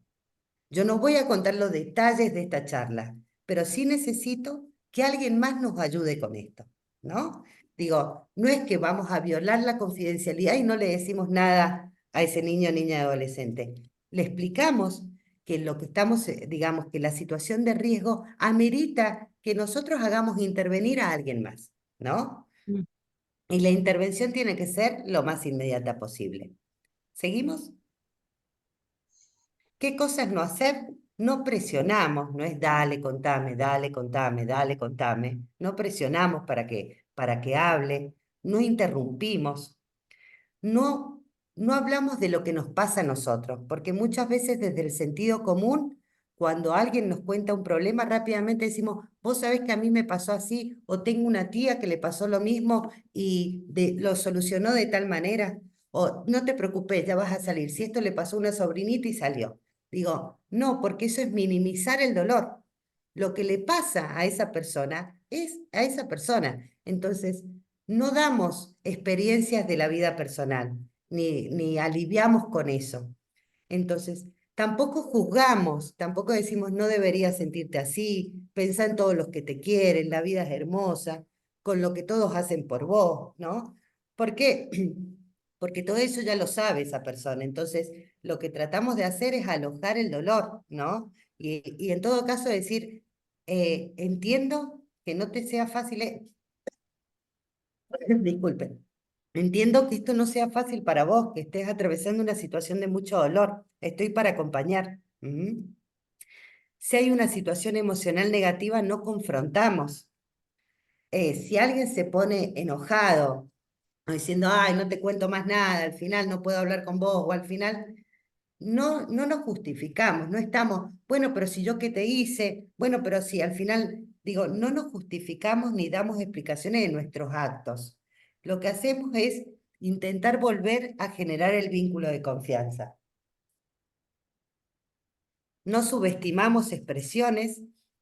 Yo no voy a contar los detalles de esta charla, pero sí necesito que alguien más nos ayude con esto, ¿no? Digo, no es que vamos a violar la confidencialidad y no le decimos nada a ese niño, niña, adolescente. Le explicamos que lo que estamos, digamos, que la situación de riesgo amerita que nosotros hagamos intervenir a alguien más, ¿no? Mm. Y la intervención tiene que ser lo más inmediata posible. ¿Seguimos? ¿Qué cosas no hacer? no presionamos, no es dale, contame, dale, contame, dale, contame. No presionamos para que hable, no interrumpimos, no, no hablamos de lo que nos pasa a nosotros, porque muchas veces desde el sentido común, cuando alguien nos cuenta un problema, rápidamente decimos, vos sabés que a mí me pasó así, o tengo una tía que le pasó lo mismo y lo solucionó de tal manera, o no te preocupes, ya vas a salir, si esto le pasó a una sobrinita y salió. Digo, no, porque eso es minimizar el dolor. Lo que le pasa a esa persona es a esa persona. Entonces, no damos experiencias de la vida personal, ni aliviamos con eso. Entonces, tampoco juzgamos, tampoco decimos no deberías sentirte así, pensá en todos los que te quieren, la vida es hermosa, con lo que todos hacen por vos, ¿no? ¿Por qué? Porque todo eso ya lo sabe esa persona. Entonces, lo que tratamos de hacer es alojar el dolor, ¿no? Y en todo caso decir, entiendo que no te sea fácil, disculpen. Entiendo que esto no sea fácil para vos, que estés atravesando una situación de mucho dolor. Estoy para acompañar. Si hay una situación emocional negativa, no confrontamos. Si alguien se pone enojado, o diciendo, ay, no te cuento más nada, al final no puedo hablar con vos, o al final no nos justificamos, no estamos, bueno, pero si yo qué te hice, bueno, pero si al final, digo, no nos justificamos ni damos explicaciones de nuestros actos. Lo que hacemos es intentar volver a generar el vínculo de confianza. No subestimamos expresiones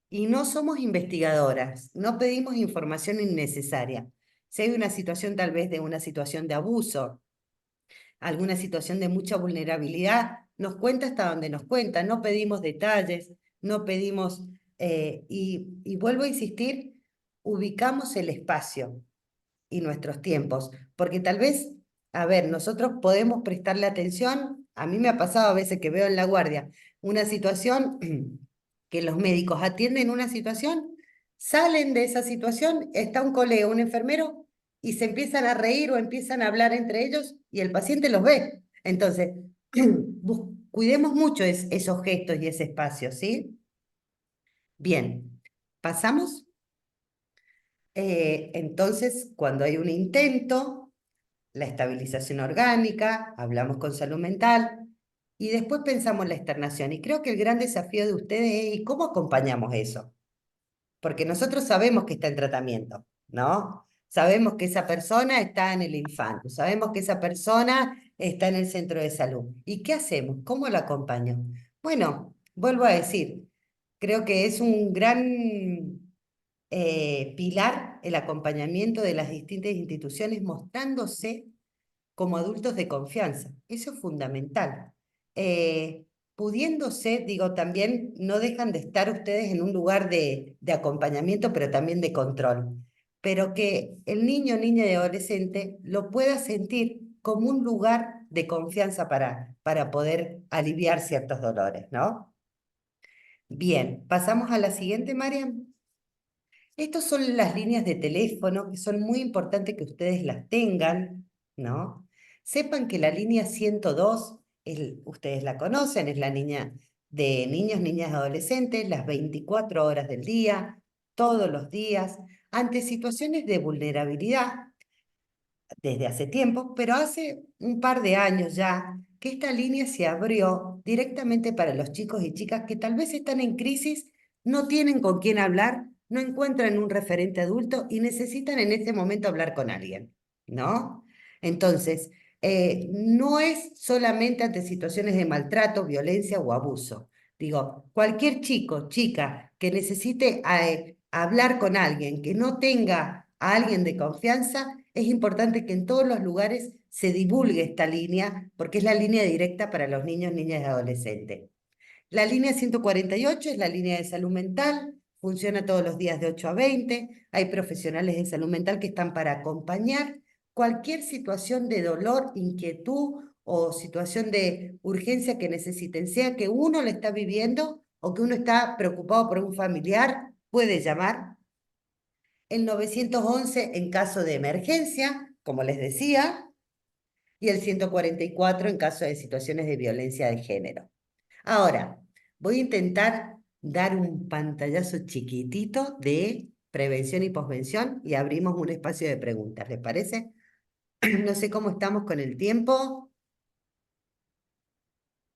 y no somos investigadoras, no pedimos información innecesaria. Si hay una situación tal vez de una situación de abuso, alguna situación de mucha vulnerabilidad, nos cuenta hasta donde nos cuenta, no pedimos detalles, no pedimos, y vuelvo a insistir, ubicamos el espacio y nuestros tiempos, porque tal vez, a ver, nosotros podemos prestarle atención, a mí me ha pasado a veces que veo en la guardia una situación que los médicos atienden una situación, salen de esa situación, está un colega, un enfermero, y se empiezan a reír o empiezan a hablar entre ellos y el paciente los ve. Entonces, cuidemos mucho esos gestos y ese espacio, ¿sí? Bien, pasamos. Entonces, cuando hay un intento, la estabilización orgánica, hablamos con salud mental y después pensamos la externación. Y creo que el gran desafío de ustedes es, ¿y cómo acompañamos eso? Porque nosotros sabemos que está en tratamiento, ¿no? Sabemos que esa persona está en el infanto, sabemos que esa persona está en el centro de salud. ¿Y qué hacemos? ¿Cómo lo acompaño? Bueno, vuelvo a decir, creo que es un gran pilar el acompañamiento de las distintas instituciones mostrándose como adultos de confianza. Eso es fundamental. Pudiéndose, digo, también no dejan de estar ustedes en un lugar de acompañamiento, pero también de control. Pero que el niño, niña y adolescente lo pueda sentir como un lugar de confianza para poder aliviar ciertos dolores, ¿no? Bien, pasamos a la siguiente, Mariam. Estas son las líneas de teléfono que son muy importantes que ustedes las tengan, ¿no? Sepan que la línea 102, ustedes la conocen, es la línea de niños, niñas y adolescentes, las 24 horas del día, todos los días, ante situaciones de vulnerabilidad desde hace tiempo, pero hace un par de años ya que esta línea se abrió directamente para los chicos y chicas que tal vez están en crisis, no tienen con quién hablar, no encuentran un referente adulto y necesitan en este momento hablar con alguien, ¿no? Entonces, no es solamente ante situaciones de maltrato, violencia o abuso. Digo, cualquier chico, chica que necesite hablar con alguien, que no tenga a alguien de confianza, es importante que en todos los lugares se divulgue esta línea, porque es la línea directa para los niños, niñas y adolescentes. La línea 148 es la línea de salud mental, funciona todos los días de 8 a 20, hay profesionales de salud mental que están para acompañar cualquier situación de dolor, inquietud o situación de urgencia que necesiten, sea que uno la está viviendo o que uno está preocupado por un familiar, puede llamar el 911 en caso de emergencia, como les decía, y el 144 en caso de situaciones de violencia de género. Ahora, Voy a intentar dar un pantallazo chiquitito de prevención y posvención y abrimos un espacio de preguntas, ¿les parece? No sé cómo estamos con el tiempo.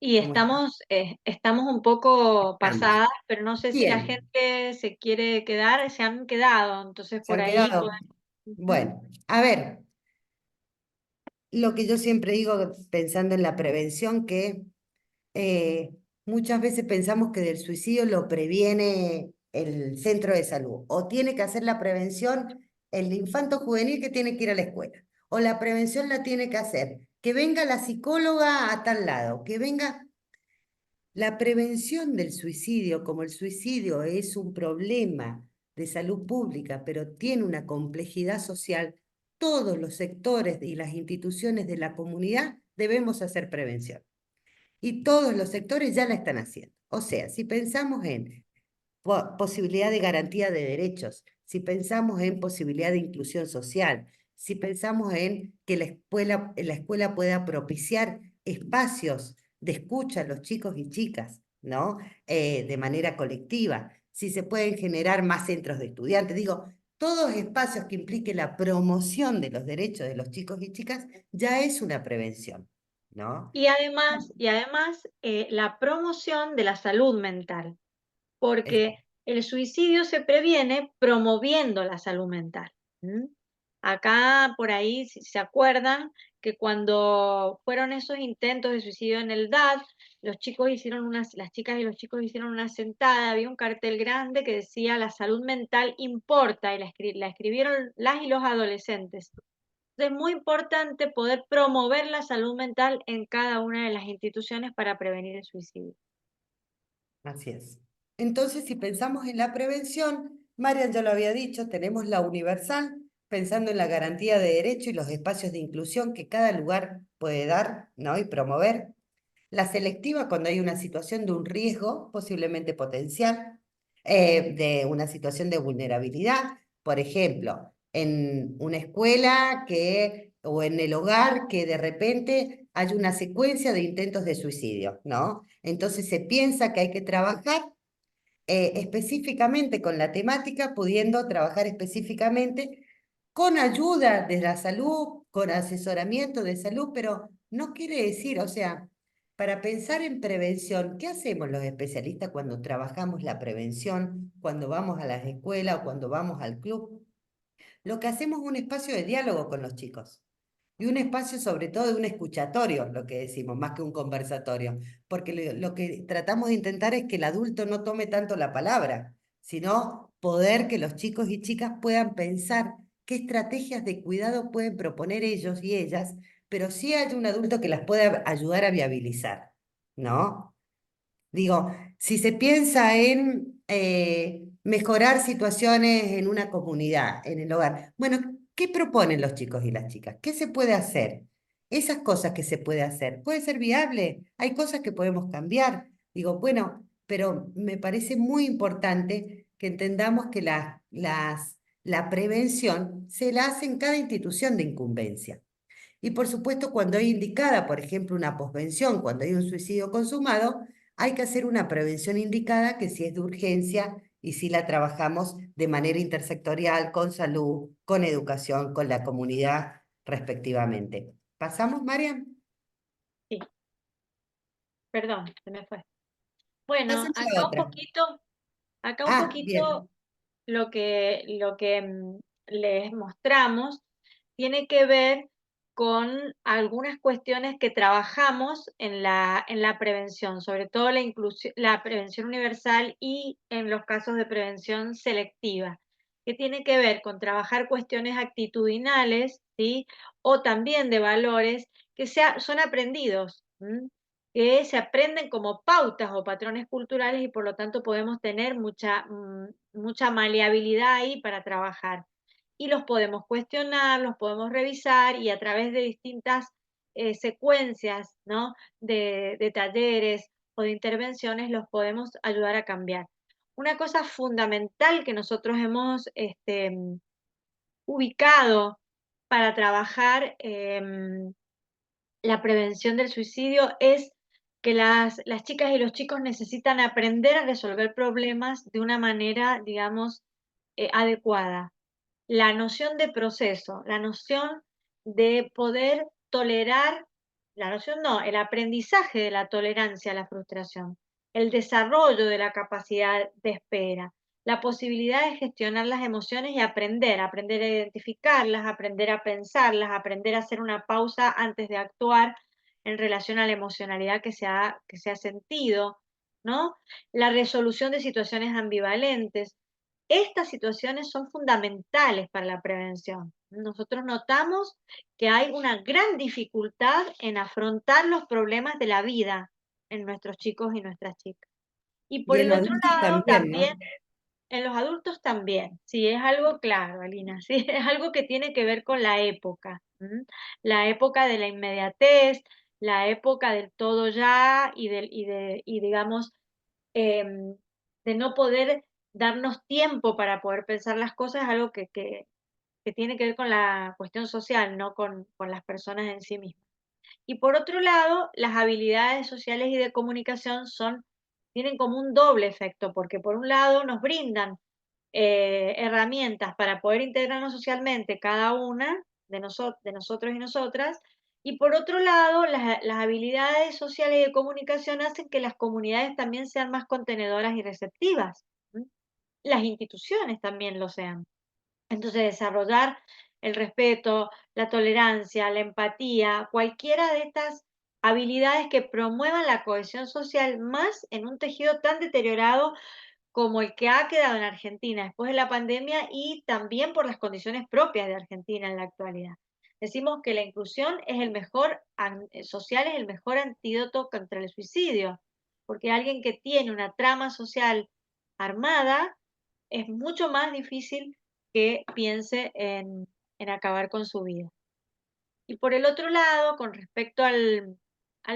Y ¿Cómo estamos? estamos un poco Estamos. pasadas, pero no sé si la Bien, gente se quiere quedar, se han quedado, entonces ¿se por han ahí quedado? podemos. Ujú. Bueno, a ver, lo que yo siempre digo pensando en la prevención, que muchas veces pensamos que del suicidio lo previene el centro de salud, o tiene que hacer la prevención el infanto juvenil que tiene que ir a la escuela, o la prevención la tiene que hacer, que venga la psicóloga a tal lado, que venga. La prevención del suicidio, como el suicidio es un problema de salud pública, pero tiene una complejidad social, todos los sectores y las instituciones de la comunidad debemos hacer prevención. Y todos los sectores ya la están haciendo. O sea, si pensamos en posibilidad de garantía de derechos, si pensamos en posibilidad de inclusión social, si pensamos en que la escuela pueda propiciar espacios de escucha a los chicos y chicas, ¿no? De manera colectiva, si se pueden generar más centros de estudiantes, digo, todos espacios que impliquen la promoción de los derechos de los chicos y chicas ya es una prevención, ¿no? Y además, la promoción de la salud mental, porque el suicidio se previene promoviendo la salud mental. ¿Mm? Acá, por ahí, si se acuerdan, que cuando fueron esos intentos de suicidio en el DAD, las chicas y los chicos hicieron una sentada, había un cartel grande que decía la salud mental importa, y la escribieron las y los adolescentes. Entonces, es muy importante poder promover la salud mental en cada una de las instituciones para prevenir el suicidio. Así es. Entonces, si pensamos en la prevención, Marian ya lo había dicho, tenemos la universal, pensando en la garantía de derecho y los espacios de inclusión que cada lugar puede dar, ¿no? Y promover. La selectiva cuando hay una situación de un riesgo, posiblemente potencial, de una situación de vulnerabilidad. Por ejemplo, en una escuela o en el hogar que de repente hay una secuencia de intentos de suicidio, ¿no? Entonces se piensa que hay que trabajar específicamente con la temática, pudiendo trabajar específicamente con ayuda de la salud, con asesoramiento de salud, pero no quiere decir, o sea, para pensar en prevención, ¿qué hacemos los especialistas cuando trabajamos la prevención, cuando vamos a las escuelas o cuando vamos al club? Lo que hacemos es un espacio de diálogo con los chicos. Y un espacio sobre todo de un escuchatorio, lo que decimos, más que un conversatorio. Porque lo que tratamos de intentar es que el adulto no tome tanto la palabra, sino poder que los chicos y chicas puedan pensar qué estrategias de cuidado pueden proponer ellos y ellas, pero sí hay un adulto que las pueda ayudar a viabilizar, ¿no? Digo, si se piensa en mejorar situaciones en una comunidad, en el hogar, bueno, ¿qué proponen los chicos y las chicas? ¿Qué se puede hacer? Esas cosas que se puede hacer, ¿puede ser viable? Hay cosas que podemos cambiar. Digo, bueno, pero me parece muy importante que entendamos que la prevención se la hace en cada institución de incumbencia. Y por supuesto, cuando hay indicada, por ejemplo, una posvención, cuando hay un suicidio consumado, hay que hacer una prevención indicada que si es de urgencia y si la trabajamos de manera intersectorial, con salud, con educación, con la comunidad, respectivamente. ¿Pasamos, Mariam? Sí, perdón, se me fue. Bueno, Pasemos a otra. acá un Ah, poquito bien. lo que les mostramos tiene que ver con algunas cuestiones que trabajamos en la prevención, sobre todo la prevención universal y en los casos de prevención selectiva, que tiene que ver con trabajar cuestiones actitudinales, ¿sí? O también de valores que son aprendidos. Que se aprenden como pautas o patrones culturales y por lo tanto podemos tener mucha maleabilidad ahí para trabajar. Y los podemos cuestionar, los podemos revisar y a través de distintas secuencias, ¿no? de talleres o de intervenciones los podemos ayudar a cambiar. Una cosa fundamental que nosotros hemos ubicado para trabajar la prevención del suicidio es que las chicas y los chicos necesitan aprender a resolver problemas de una manera, digamos, adecuada. La noción de proceso, la noción de poder tolerar, la noción no, el aprendizaje de la tolerancia a la frustración, el desarrollo de la capacidad de espera, la posibilidad de gestionar las emociones y aprender a identificarlas, aprender a pensarlas, aprender a hacer una pausa antes de actuar en relación a la emocionalidad que se ha sentido, ¿no? La resolución de situaciones ambivalentes. Estas situaciones son fundamentales para la prevención. Nosotros notamos que hay una gran dificultad en afrontar los problemas de la vida en nuestros chicos y nuestras chicas. Y Y por en el los otro adultos lado, también, también ¿no? en los adultos también. Sí, es algo claro, Alina, sí, es algo que tiene que ver con la época. La época de la inmediatez, la época del todo ya y digamos, em, de no poder darnos tiempo para poder pensar las cosas, es algo que tiene que ver con la cuestión social, no con las personas en sí mismas. Y por otro lado, las habilidades sociales y de comunicación tienen como un doble efecto, porque por un lado nos brindan herramientas para poder integrarnos socialmente cada una de nosotros y nosotras, y por otro lado, las habilidades sociales y de comunicación hacen que las comunidades también sean más contenedoras y receptivas. ¿M? Las instituciones también lo sean. Entonces, desarrollar el respeto, la tolerancia, la empatía, cualquiera de estas habilidades que promuevan la cohesión social más en un tejido tan deteriorado como el que ha quedado en Argentina después de la pandemia y también por las condiciones propias de Argentina en la actualidad. Decimos que la inclusión es social es el mejor antídoto contra el suicidio, porque alguien que tiene una trama social armada es mucho más difícil que piense en acabar con su vida. Y por el otro lado, con respecto al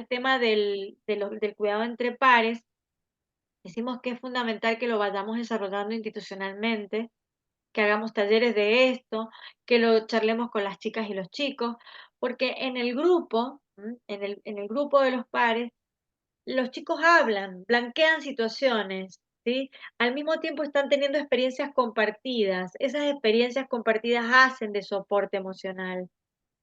tema del cuidado entre pares, decimos que es fundamental que lo vayamos desarrollando institucionalmente, que hagamos talleres de esto, que lo charlemos con las chicas y los chicos, porque en el grupo, en el grupo de los pares, los chicos hablan, blanquean situaciones, ¿sí? Al mismo tiempo están teniendo experiencias compartidas. Esas experiencias compartidas hacen de soporte emocional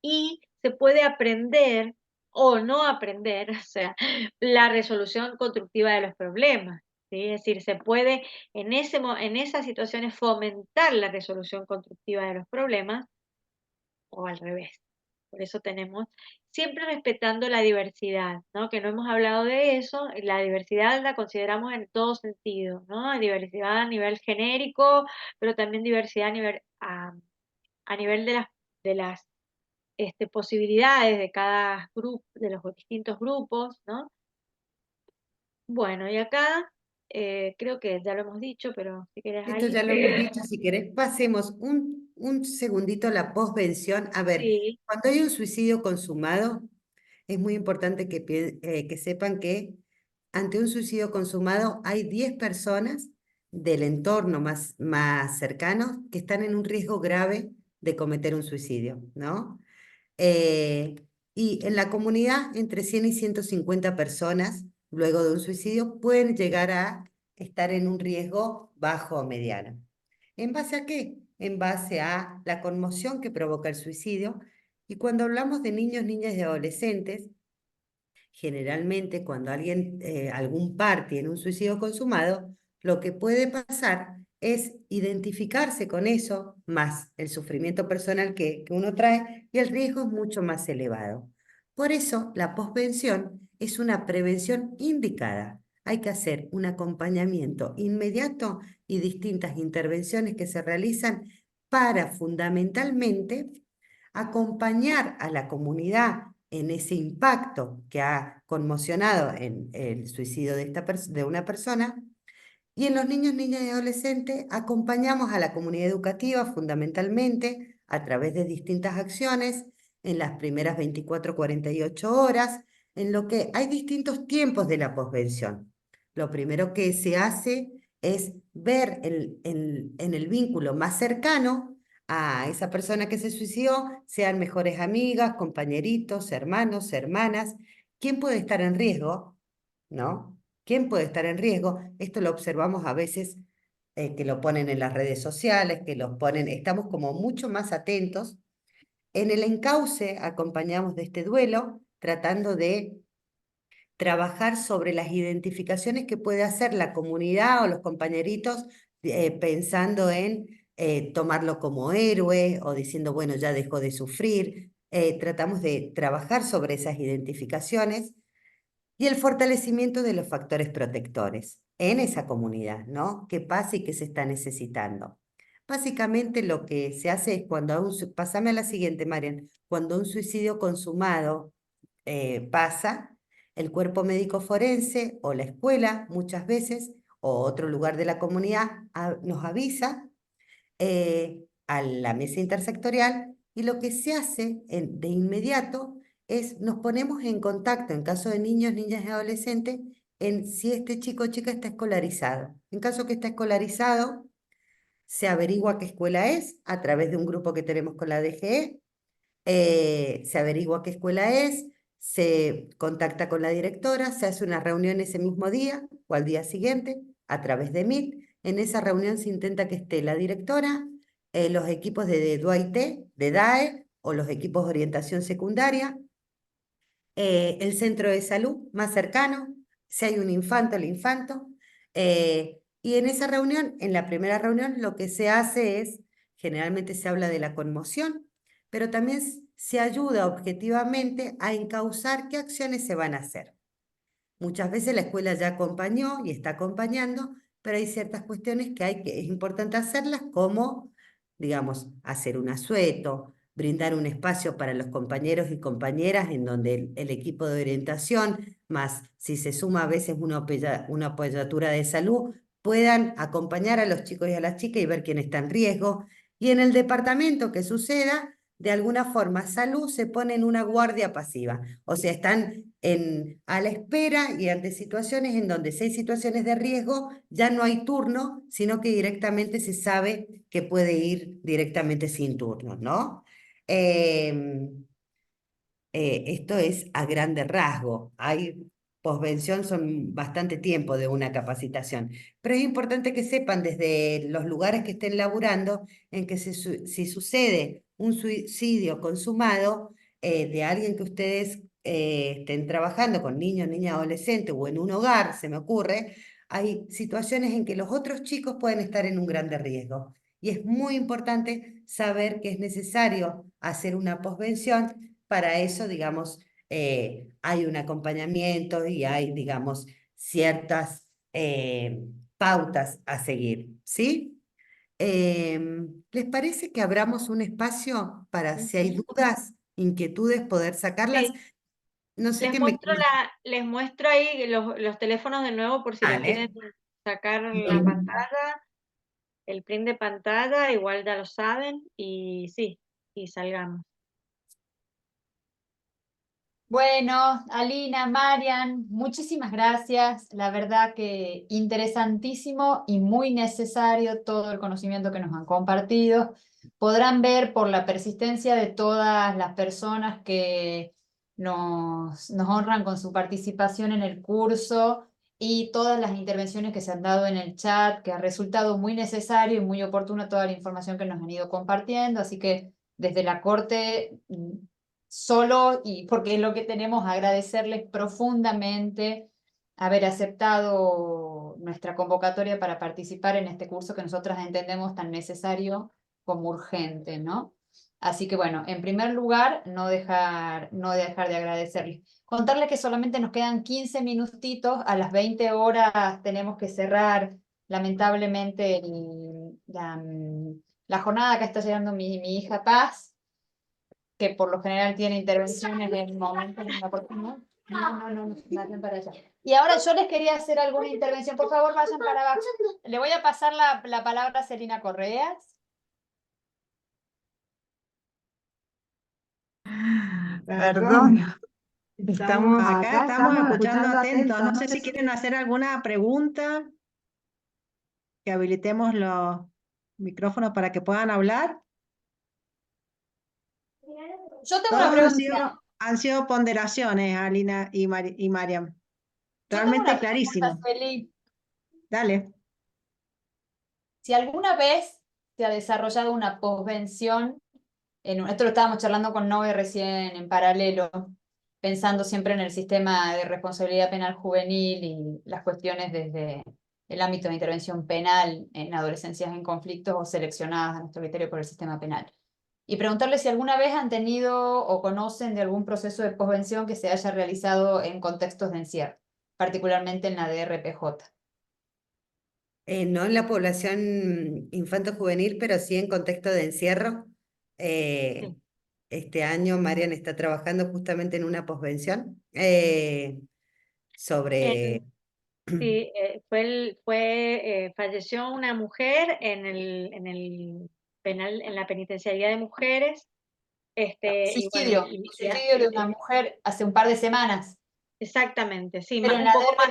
y se puede aprender o no aprender, o sea, la resolución constructiva de los problemas, ¿sí? Es decir, se puede en esas situaciones fomentar la resolución constructiva de los problemas o al revés. Por eso tenemos, siempre respetando la diversidad, ¿no? Que no hemos hablado de eso, la diversidad la consideramos en todo sentido, ¿no? Diversidad a nivel genérico, pero también diversidad a nivel de las posibilidades de cada grupo, de los distintos grupos, ¿no? Bueno, y acá creo que ya lo hemos dicho, pero si quieres, Esto Ali. ya lo hemos dicho, si querés, pasemos un segundito a la posvención. A ver, Sí, cuando hay un suicidio consumado, es muy importante que sepan que ante un suicidio consumado hay 10 personas del entorno más cercano que están en un riesgo grave de cometer un suicidio, ¿no? Eh, y en la comunidad, entre 100 y 150 personas, luego de un suicidio, pueden llegar a estar en un riesgo bajo o mediano. ¿En base a qué? En base a la conmoción que provoca el suicidio. Y cuando hablamos de niños, niñas y adolescentes, generalmente cuando algún par tiene un suicidio consumado, lo que puede pasar es identificarse con eso, más el sufrimiento personal que uno trae, y el riesgo es mucho más elevado. Por eso, la posvención es una prevención indicada. Hay que hacer un acompañamiento inmediato y distintas intervenciones que se realizan para fundamentalmente acompañar a la comunidad en ese impacto que ha conmocionado en el suicidio de una persona. Y en los niños, niñas y adolescentes acompañamos a la comunidad educativa fundamentalmente a través de distintas acciones en las primeras 24, 48 horas, en lo que hay distintos tiempos de la posvención. Lo primero que se hace es ver en el vínculo más cercano a esa persona que se suicidó, sean mejores amigas, compañeritos, hermanos, hermanas, quién puede estar en riesgo ¿no? ¿Quién puede estar en riesgo? Esto lo observamos a veces que lo ponen en las redes sociales, que los ponen, estamos como mucho más atentos. En el encauce acompañamos de este duelo, tratando de trabajar sobre las identificaciones que puede hacer la comunidad o los compañeritos pensando en tomarlo como héroe o diciendo, bueno, ya dejó de sufrir. Tratamos de trabajar sobre esas identificaciones y el fortalecimiento de los factores protectores en esa comunidad, ¿no? ¿Qué pasa y qué se está necesitando? Básicamente lo que se hace es cuando pásame a la siguiente, Marian, cuando un suicidio consumado pasa, el cuerpo médico forense o la escuela muchas veces o otro lugar de la comunidad nos avisa a la mesa intersectorial y lo que se hace de inmediato es nos ponemos en contacto en caso de niños, niñas y adolescentes en si este chico o chica está escolarizado. En caso que está escolarizado, se averigua qué escuela es a través de un grupo que tenemos con la DGE, se averigua qué escuela es, se contacta con la directora, se hace una reunión ese mismo día o al día siguiente a través de Meet. En esa reunión se intenta que esté la directora, los equipos de DUAIT, de DAE o los equipos de orientación secundaria, el centro de salud más cercano, si hay un infanto, el infanto. Y en esa reunión, en la primera reunión, lo que se hace es, generalmente se habla de la conmoción, pero también se ayuda objetivamente a encauzar qué acciones se van a hacer. Muchas veces la escuela ya acompañó y está acompañando, pero hay ciertas cuestiones que es importante hacerlas, como, digamos, hacer un asueto, brindar un espacio para los compañeros y compañeras en donde el equipo de orientación, más si se suma a veces una apoyatura de salud, puedan acompañar a los chicos y a las chicas y ver quién está en riesgo. Y en el departamento que suceda, de alguna forma, salud se pone en una guardia pasiva. O sea, están a la espera y ante situaciones en donde si hay situaciones de riesgo, ya no hay turno, sino que directamente se sabe que puede ir directamente sin turno, ¿no? Esto es a grande rasgo. Hay posvención, son bastante tiempo de una capacitación. Pero es importante que sepan desde los lugares que estén laburando en que si sucede un suicidio consumado de alguien que ustedes estén trabajando con niños, niñas, adolescentes o en un hogar, se me ocurre, hay situaciones en que los otros chicos pueden estar en un grande riesgo. Y es muy importante saber que es necesario hacer una posvención. Para eso, digamos, hay un acompañamiento y hay, digamos, ciertas pautas a seguir, ¿sí? ¿Les parece que abramos un espacio para, si hay dudas, inquietudes, poder sacarlas? Sí. No sé Les qué me... les muestro ahí los teléfonos de nuevo por si lo Vale. quieren sacar la pantalla, el print de pantalla, igual ya lo saben, y sí, y salgamos. Bueno, Alina, Marian, muchísimas gracias. La verdad que interesantísimo y muy necesario todo el conocimiento que nos han compartido. Podrán ver por la persistencia de todas las personas que nos honran con su participación en el curso y todas las intervenciones que se han dado en el chat, que ha resultado muy necesario y muy oportuno toda la información que nos han ido compartiendo. Así que desde la Corte solo, y porque es lo que tenemos, agradecerles profundamente haber aceptado nuestra convocatoria para participar en este curso que nosotras entendemos tan necesario como urgente, ¿no? Así que bueno, en primer lugar, no dejar de agradecerles. Contarles que solamente nos quedan 15 minutitos, a las 20 horas tenemos que cerrar lamentablemente la jornada. Acá está llegando mi hija Paz, que por lo general tiene intervenciones en el momento oportuno. No, vayan para allá. Y ahora yo les quería hacer alguna intervención. Por favor, vayan para abajo. Le voy a pasar la palabra a Celina Correas. Perdón, estamos acá, estamos escuchando atentos. No sé si quieren hacer alguna pregunta, que habilitemos los micrófonos para que puedan hablar. Yo tengo Todos una pregunta. han sido ponderaciones, Alina y Mariam. tengo realmente una pregunta, clarísimo. Celi. Dale. Si alguna vez se ha desarrollado una posvención, esto lo estábamos charlando con Noé recién en paralelo, pensando siempre en el sistema de responsabilidad penal juvenil y las cuestiones desde el ámbito de intervención penal en adolescencias en conflictos o seleccionadas a nuestro criterio por el sistema penal. Y preguntarle si alguna vez han tenido o conocen de algún proceso de posvención que se haya realizado en contextos de encierro, particularmente en la DRPJ. No en la población infanto-juvenil, pero sí en contexto de encierro. Sí. Este año Marian está trabajando justamente en una posvención sobre... Sí, falleció una mujer en el penal, en la penitenciaría de mujeres, y bueno, Suicidio de una mujer hace un par de semanas. exactamente, sí, Pero en un la poco más.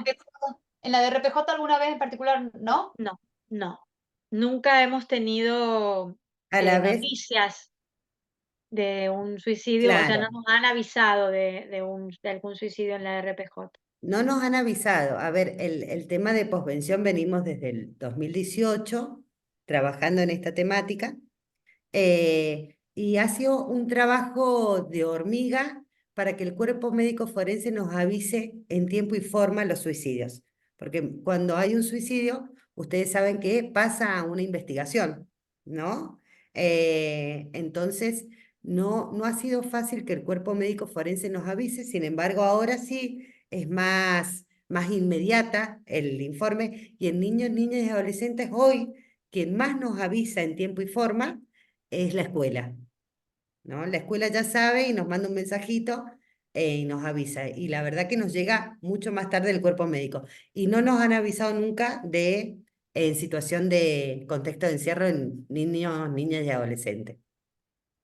en la DRPJ alguna vez en particular, ¿no? No, nunca hemos tenido A la vez, noticias de un suicidio, o sea, no claro, nos han avisado de algún suicidio en la RPJ. no nos han avisado. A ver, el tema de posvención venimos desde el 2018 trabajando en esta temática. Y ha sido un trabajo de hormiga para que el cuerpo médico forense nos avise en tiempo y forma los suicidios. Porque cuando hay un suicidio, ustedes saben que pasa a una investigación, ¿no? Entonces, no ha sido fácil que el cuerpo médico forense nos avise, sin embargo, ahora sí es más inmediata el informe, y en niños, niñas y adolescentes hoy, quien más nos avisa en tiempo y forma es la escuela, ¿no? La escuela ya sabe y nos manda un mensajito y nos avisa. Y la verdad que nos llega mucho más tarde el cuerpo médico. Y no nos han avisado nunca en situación de contexto de encierro en niños, niñas y adolescentes.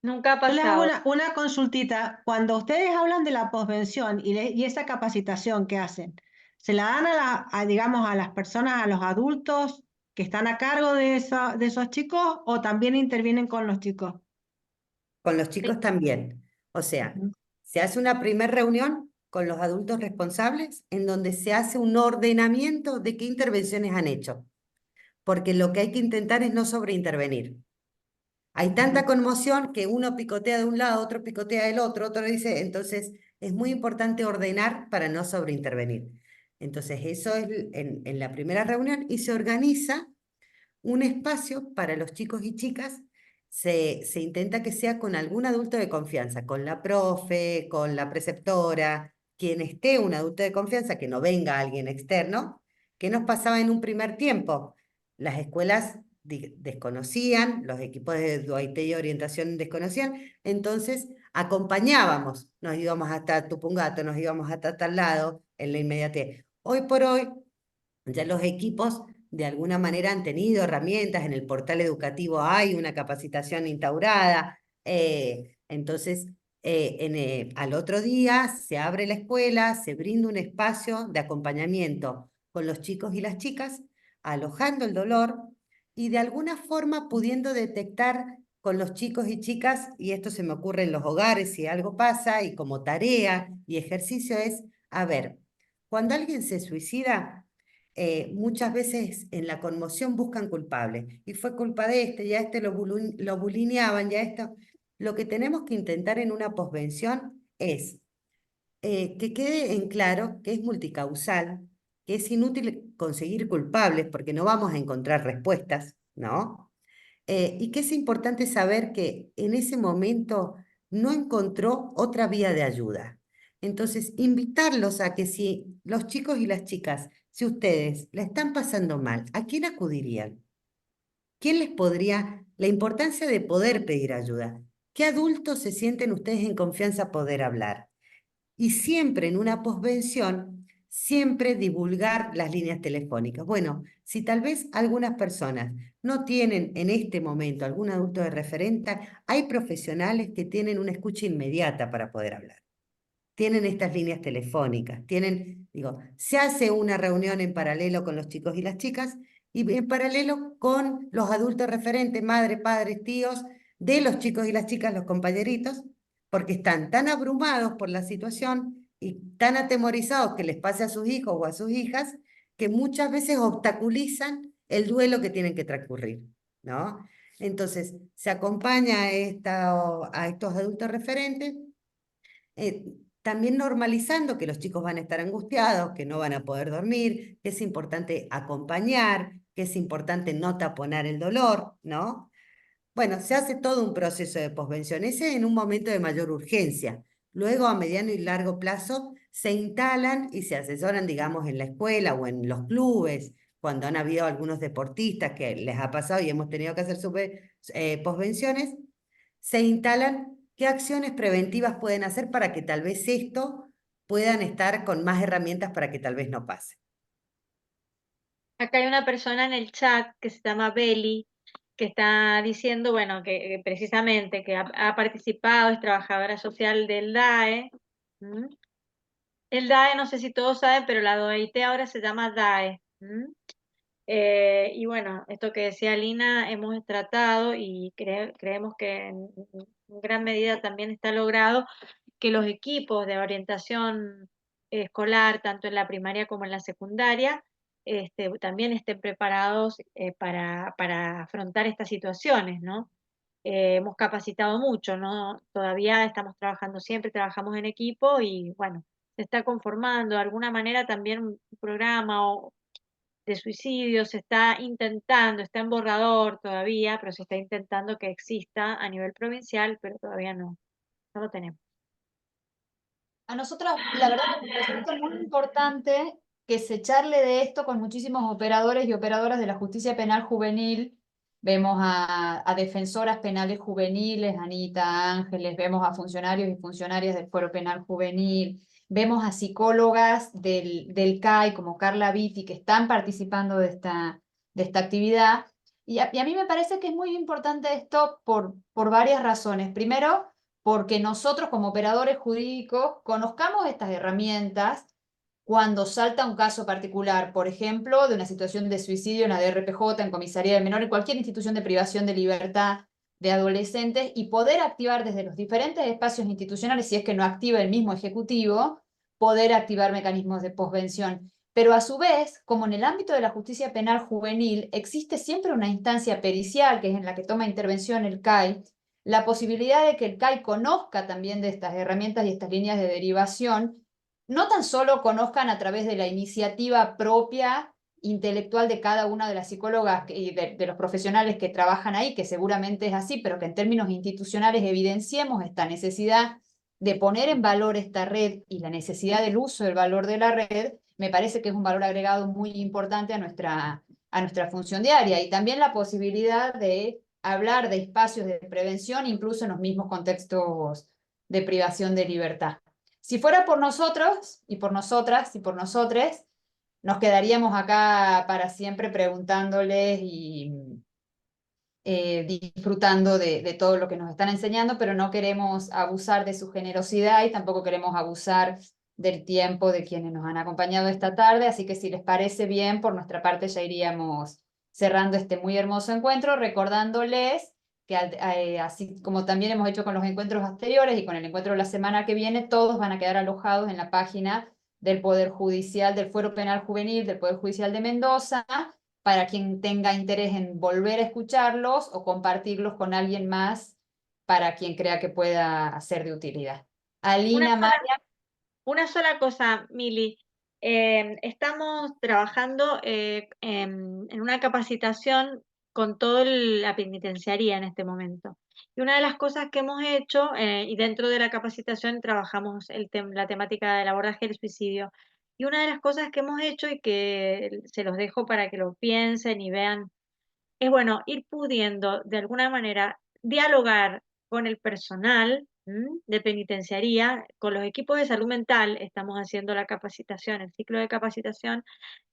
Nunca ha Yo les hago pasado. una consultita. Cuando ustedes hablan de la posvención y esa capacitación que hacen, ¿se la dan digamos, a las personas, a los adultos que están a cargo de esos chicos o también intervienen con los chicos? Con los chicos también. O sea, Ujú. se hace una primera reunión con los adultos responsables en donde se hace un ordenamiento de qué intervenciones han hecho. Porque lo que hay que intentar es no sobreintervenir. Hay tanta conmoción que uno picotea de un lado, otro picotea del otro, otro dice, entonces es muy importante ordenar para no sobreintervenir. Entonces eso es en la primera reunión y se organiza un espacio para los chicos y chicas. Se intenta que sea con algún adulto de confianza, con la profe, con la preceptora, quien esté un adulto de confianza, que no venga alguien externo. ¿Qué nos pasaba en un primer tiempo? Las escuelas desconocían, los equipos de DOIT y orientación desconocían, entonces acompañábamos, nos íbamos hasta Tupungato, nos íbamos hasta tal lado, en la inmediatez. Hoy por hoy, ya los equipos de alguna manera han tenido herramientas, en el portal educativo hay una capacitación instaurada, entonces al otro día se abre la escuela, se brinda un espacio de acompañamiento con los chicos y las chicas, alojando el dolor y de alguna forma pudiendo detectar con los chicos y chicas, y esto se me ocurre en los hogares si algo pasa, y como tarea y ejercicio es, a ver, cuando alguien se suicida, muchas veces en la conmoción buscan culpables. Y fue culpa de este, ya este lo bulineaban, ya esto. Lo que tenemos que intentar en una posvención es que quede en claro que es multicausal, que es inútil conseguir culpables porque no vamos a encontrar respuestas, ¿no? Y que es importante saber que en ese momento no encontró otra vía de ayuda. Entonces, invitarlos a que si los chicos y las chicas, si ustedes la están pasando mal, ¿a quién acudirían? ¿Quién les podría? La importancia de poder pedir ayuda. ¿Qué adultos se sienten ustedes en confianza poder hablar? Y siempre en una posvención, siempre divulgar las líneas telefónicas. Bueno, si tal vez algunas personas no tienen en este momento algún adulto de referente, hay profesionales que tienen una escucha inmediata para poder hablar. Tienen estas líneas telefónicas, se hace una reunión en paralelo con los chicos y las chicas y en paralelo con los adultos referentes, madres, padres, tíos, de los chicos y las chicas, los compañeritos, porque están tan abrumados por la situación y tan atemorizados que les pase a sus hijos o a sus hijas, que muchas veces obstaculizan el duelo que tienen que transcurrir, ¿no? Entonces, se acompaña a estos adultos referentes, también normalizando que los chicos van a estar angustiados, que no van a poder dormir, que es importante acompañar, que es importante no taponar el dolor, ¿no? Bueno, se hace todo un proceso de posvención, ese en un momento de mayor urgencia. Luego, a mediano y largo plazo, se instalan y se asesoran, digamos, en la escuela o en los clubes, cuando han habido algunos deportistas que les ha pasado y hemos tenido que hacer posvenciones, se instalan qué acciones preventivas pueden hacer para que tal vez esto puedan estar con más herramientas para que tal vez no pase. Acá hay una persona en el chat que se llama Beli, que está diciendo, bueno, que precisamente que ha participado, es trabajadora social del DAE. ¿Mm? El DAE, no sé si todos saben, pero la DOIT ahora se llama DAE. ¿Mm? Y bueno, esto que decía Lina, hemos tratado y creemos que en gran medida también está logrado que los equipos de orientación escolar, tanto en la primaria como en la secundaria, también estén preparados para afrontar estas situaciones, ¿no? Hemos capacitado mucho, ¿no? Todavía estamos trabajando siempre, trabajamos en equipo y bueno, se está conformando de alguna manera también un programa de suicidio, se está intentando, está en borrador todavía, pero se está intentando que exista a nivel provincial, pero todavía no lo tenemos. A nosotros, la verdad que nos resulta muy importante que se charle de esto con muchísimos operadores y operadoras de la justicia penal juvenil. Vemos a defensoras penales juveniles, Anita Ángeles, vemos a funcionarios y funcionarias del Fuero Penal Juvenil, vemos a psicólogas del CAI como Carla Vitti que están participando de esta actividad. Y a mí me parece que es muy importante esto por varias razones. Primero, porque nosotros como operadores jurídicos conozcamos estas herramientas cuando salta un caso particular, por ejemplo, de una situación de suicidio en la DRPJ, en comisaría del menor, en cualquier institución de privación de libertad de adolescentes, y poder activar desde los diferentes espacios institucionales, si es que no activa el mismo ejecutivo, poder activar mecanismos de posvención. Pero a su vez, como en el ámbito de la justicia penal juvenil, existe siempre una instancia pericial, que es en la que toma intervención el CAI, la posibilidad de que el CAI conozca también de estas herramientas y estas líneas de derivación, no tan solo conozcan a través de la iniciativa propia intelectual de cada una de las psicólogas y de los profesionales que trabajan ahí, que seguramente es así, pero que en términos institucionales evidenciemos esta necesidad de poner en valor esta red y la necesidad del uso del valor de la red, me parece que es un valor agregado muy importante a nuestra función diaria. Y también la posibilidad de hablar de espacios de prevención, incluso en los mismos contextos de privación de libertad. Si fuera por nosotros, y por nosotras, y por nosotres, nos quedaríamos acá para siempre preguntándoles y disfrutando de todo lo que nos están enseñando, pero no queremos abusar de su generosidad y tampoco queremos abusar del tiempo de quienes nos han acompañado esta tarde, así que si les parece bien, por nuestra parte ya iríamos cerrando este muy hermoso encuentro, recordándoles que así como también hemos hecho con los encuentros anteriores y con el encuentro de la semana que viene, todos van a quedar alojados en la página del Poder Judicial, del Fuero Penal Juvenil, del Poder Judicial de Mendoza, para quien tenga interés en volver a escucharlos o compartirlos con alguien más para quien crea que pueda ser de utilidad. Alina, María. Una sola cosa, Mili. Estamos trabajando en una capacitación con toda la penitenciaría en este momento. Y una de las cosas que hemos hecho, y dentro de la capacitación trabajamos la temática del abordaje del suicidio. Y una de las cosas que hemos hecho y que se los dejo para que lo piensen y vean, es bueno, ir pudiendo de alguna manera dialogar con el personal de penitenciaría, con los equipos de salud mental, estamos haciendo la capacitación, el ciclo de capacitación,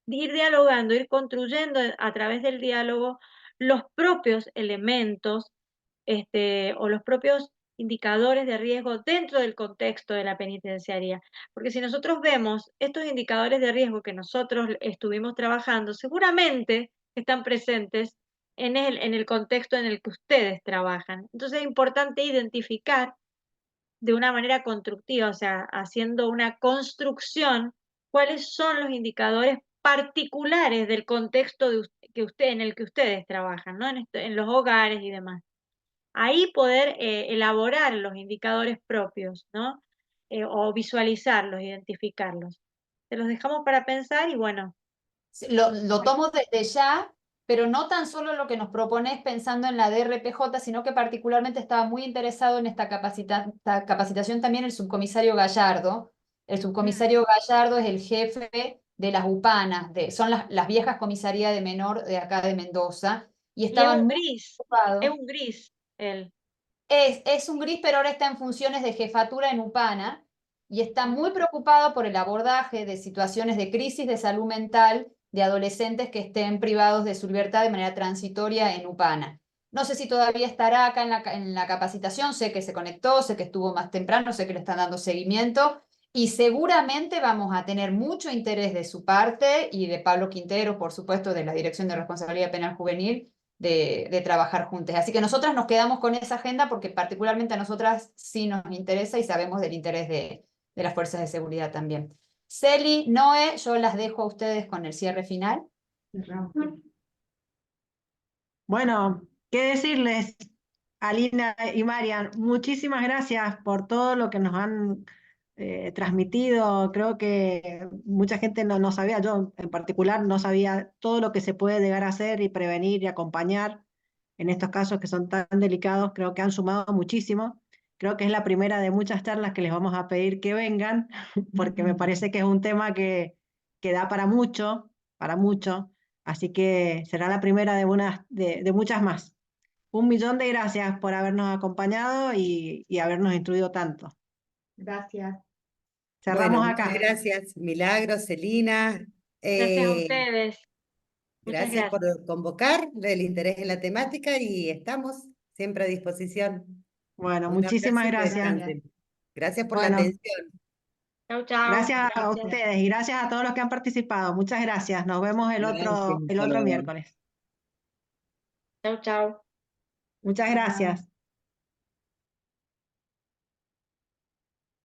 de ir dialogando, ir construyendo a través del diálogo los propios elementos o los propios indicadores de riesgo dentro del contexto de la penitenciaría. Porque si nosotros vemos estos indicadores de riesgo que nosotros estuvimos trabajando, seguramente están presentes en el contexto en el que ustedes trabajan. Entonces es importante identificar de una manera constructiva, o sea, haciendo una construcción, cuáles son los indicadores particulares del contexto en el que ustedes trabajan, ¿no? En los hogares y demás. Ahí poder elaborar los indicadores propios, ¿no? O visualizarlos, identificarlos. Se los dejamos para pensar y bueno, Lo tomo desde ya, pero no tan solo lo que nos propones pensando en la DRPJ, sino que particularmente estaba muy interesado en esta capacitación también el subcomisario Gallardo. El subcomisario Gallardo es el jefe de las UPANAs, son las viejas comisarías de menor de acá de Mendoza, y y es estaban un muy gris, preocupados. es un gris él. Es un gris, pero ahora está en funciones de jefatura en UPANA y está muy preocupado por el abordaje de situaciones de crisis de salud mental de adolescentes que estén privados de su libertad de manera transitoria en UPANA. No sé si todavía estará acá en la capacitación, sé que se conectó, sé que estuvo más temprano, sé que le están dando seguimiento y seguramente vamos a tener mucho interés de su parte y de Pablo Quintero, por supuesto, de la Dirección de Responsabilidad Penal Juvenil, de trabajar juntos. Así que nosotras nos quedamos con esa agenda porque particularmente a nosotras sí nos interesa y sabemos del interés de las fuerzas de seguridad también. Celi, Noé, yo las dejo a ustedes con el cierre final. Bueno, ¿qué decirles, Alina y Marian? Muchísimas gracias por todo lo que nos han transmitido. Creo que mucha gente no sabía, yo en particular no sabía todo lo que se puede llegar a hacer y prevenir y acompañar en estos casos que son tan delicados. Creo que han sumado muchísimo. Creo que es la primera de muchas charlas que les vamos a pedir que vengan, porque me parece que es un tema que da para mucho, para mucho. Así que será la primera de muchas más. 1.000.000 de gracias por habernos acompañado y habernos instruido tanto. Gracias. Cerramos Bueno, acá. muchas gracias, Milagros, Celina. Gracias a ustedes. Muchas Gracias por gracias. convocar, el interés en la temática y estamos siempre a disposición. Bueno, Un abrazo muchísimas y que gracias. descansen. Gracias por la Bueno, atención. Chau, chau. gracias a Gracias. ustedes y gracias a todos los que han participado. Muchas gracias. Nos vemos el Gracias, otro hasta luego. miércoles. Chau, chau. Muchas gracias.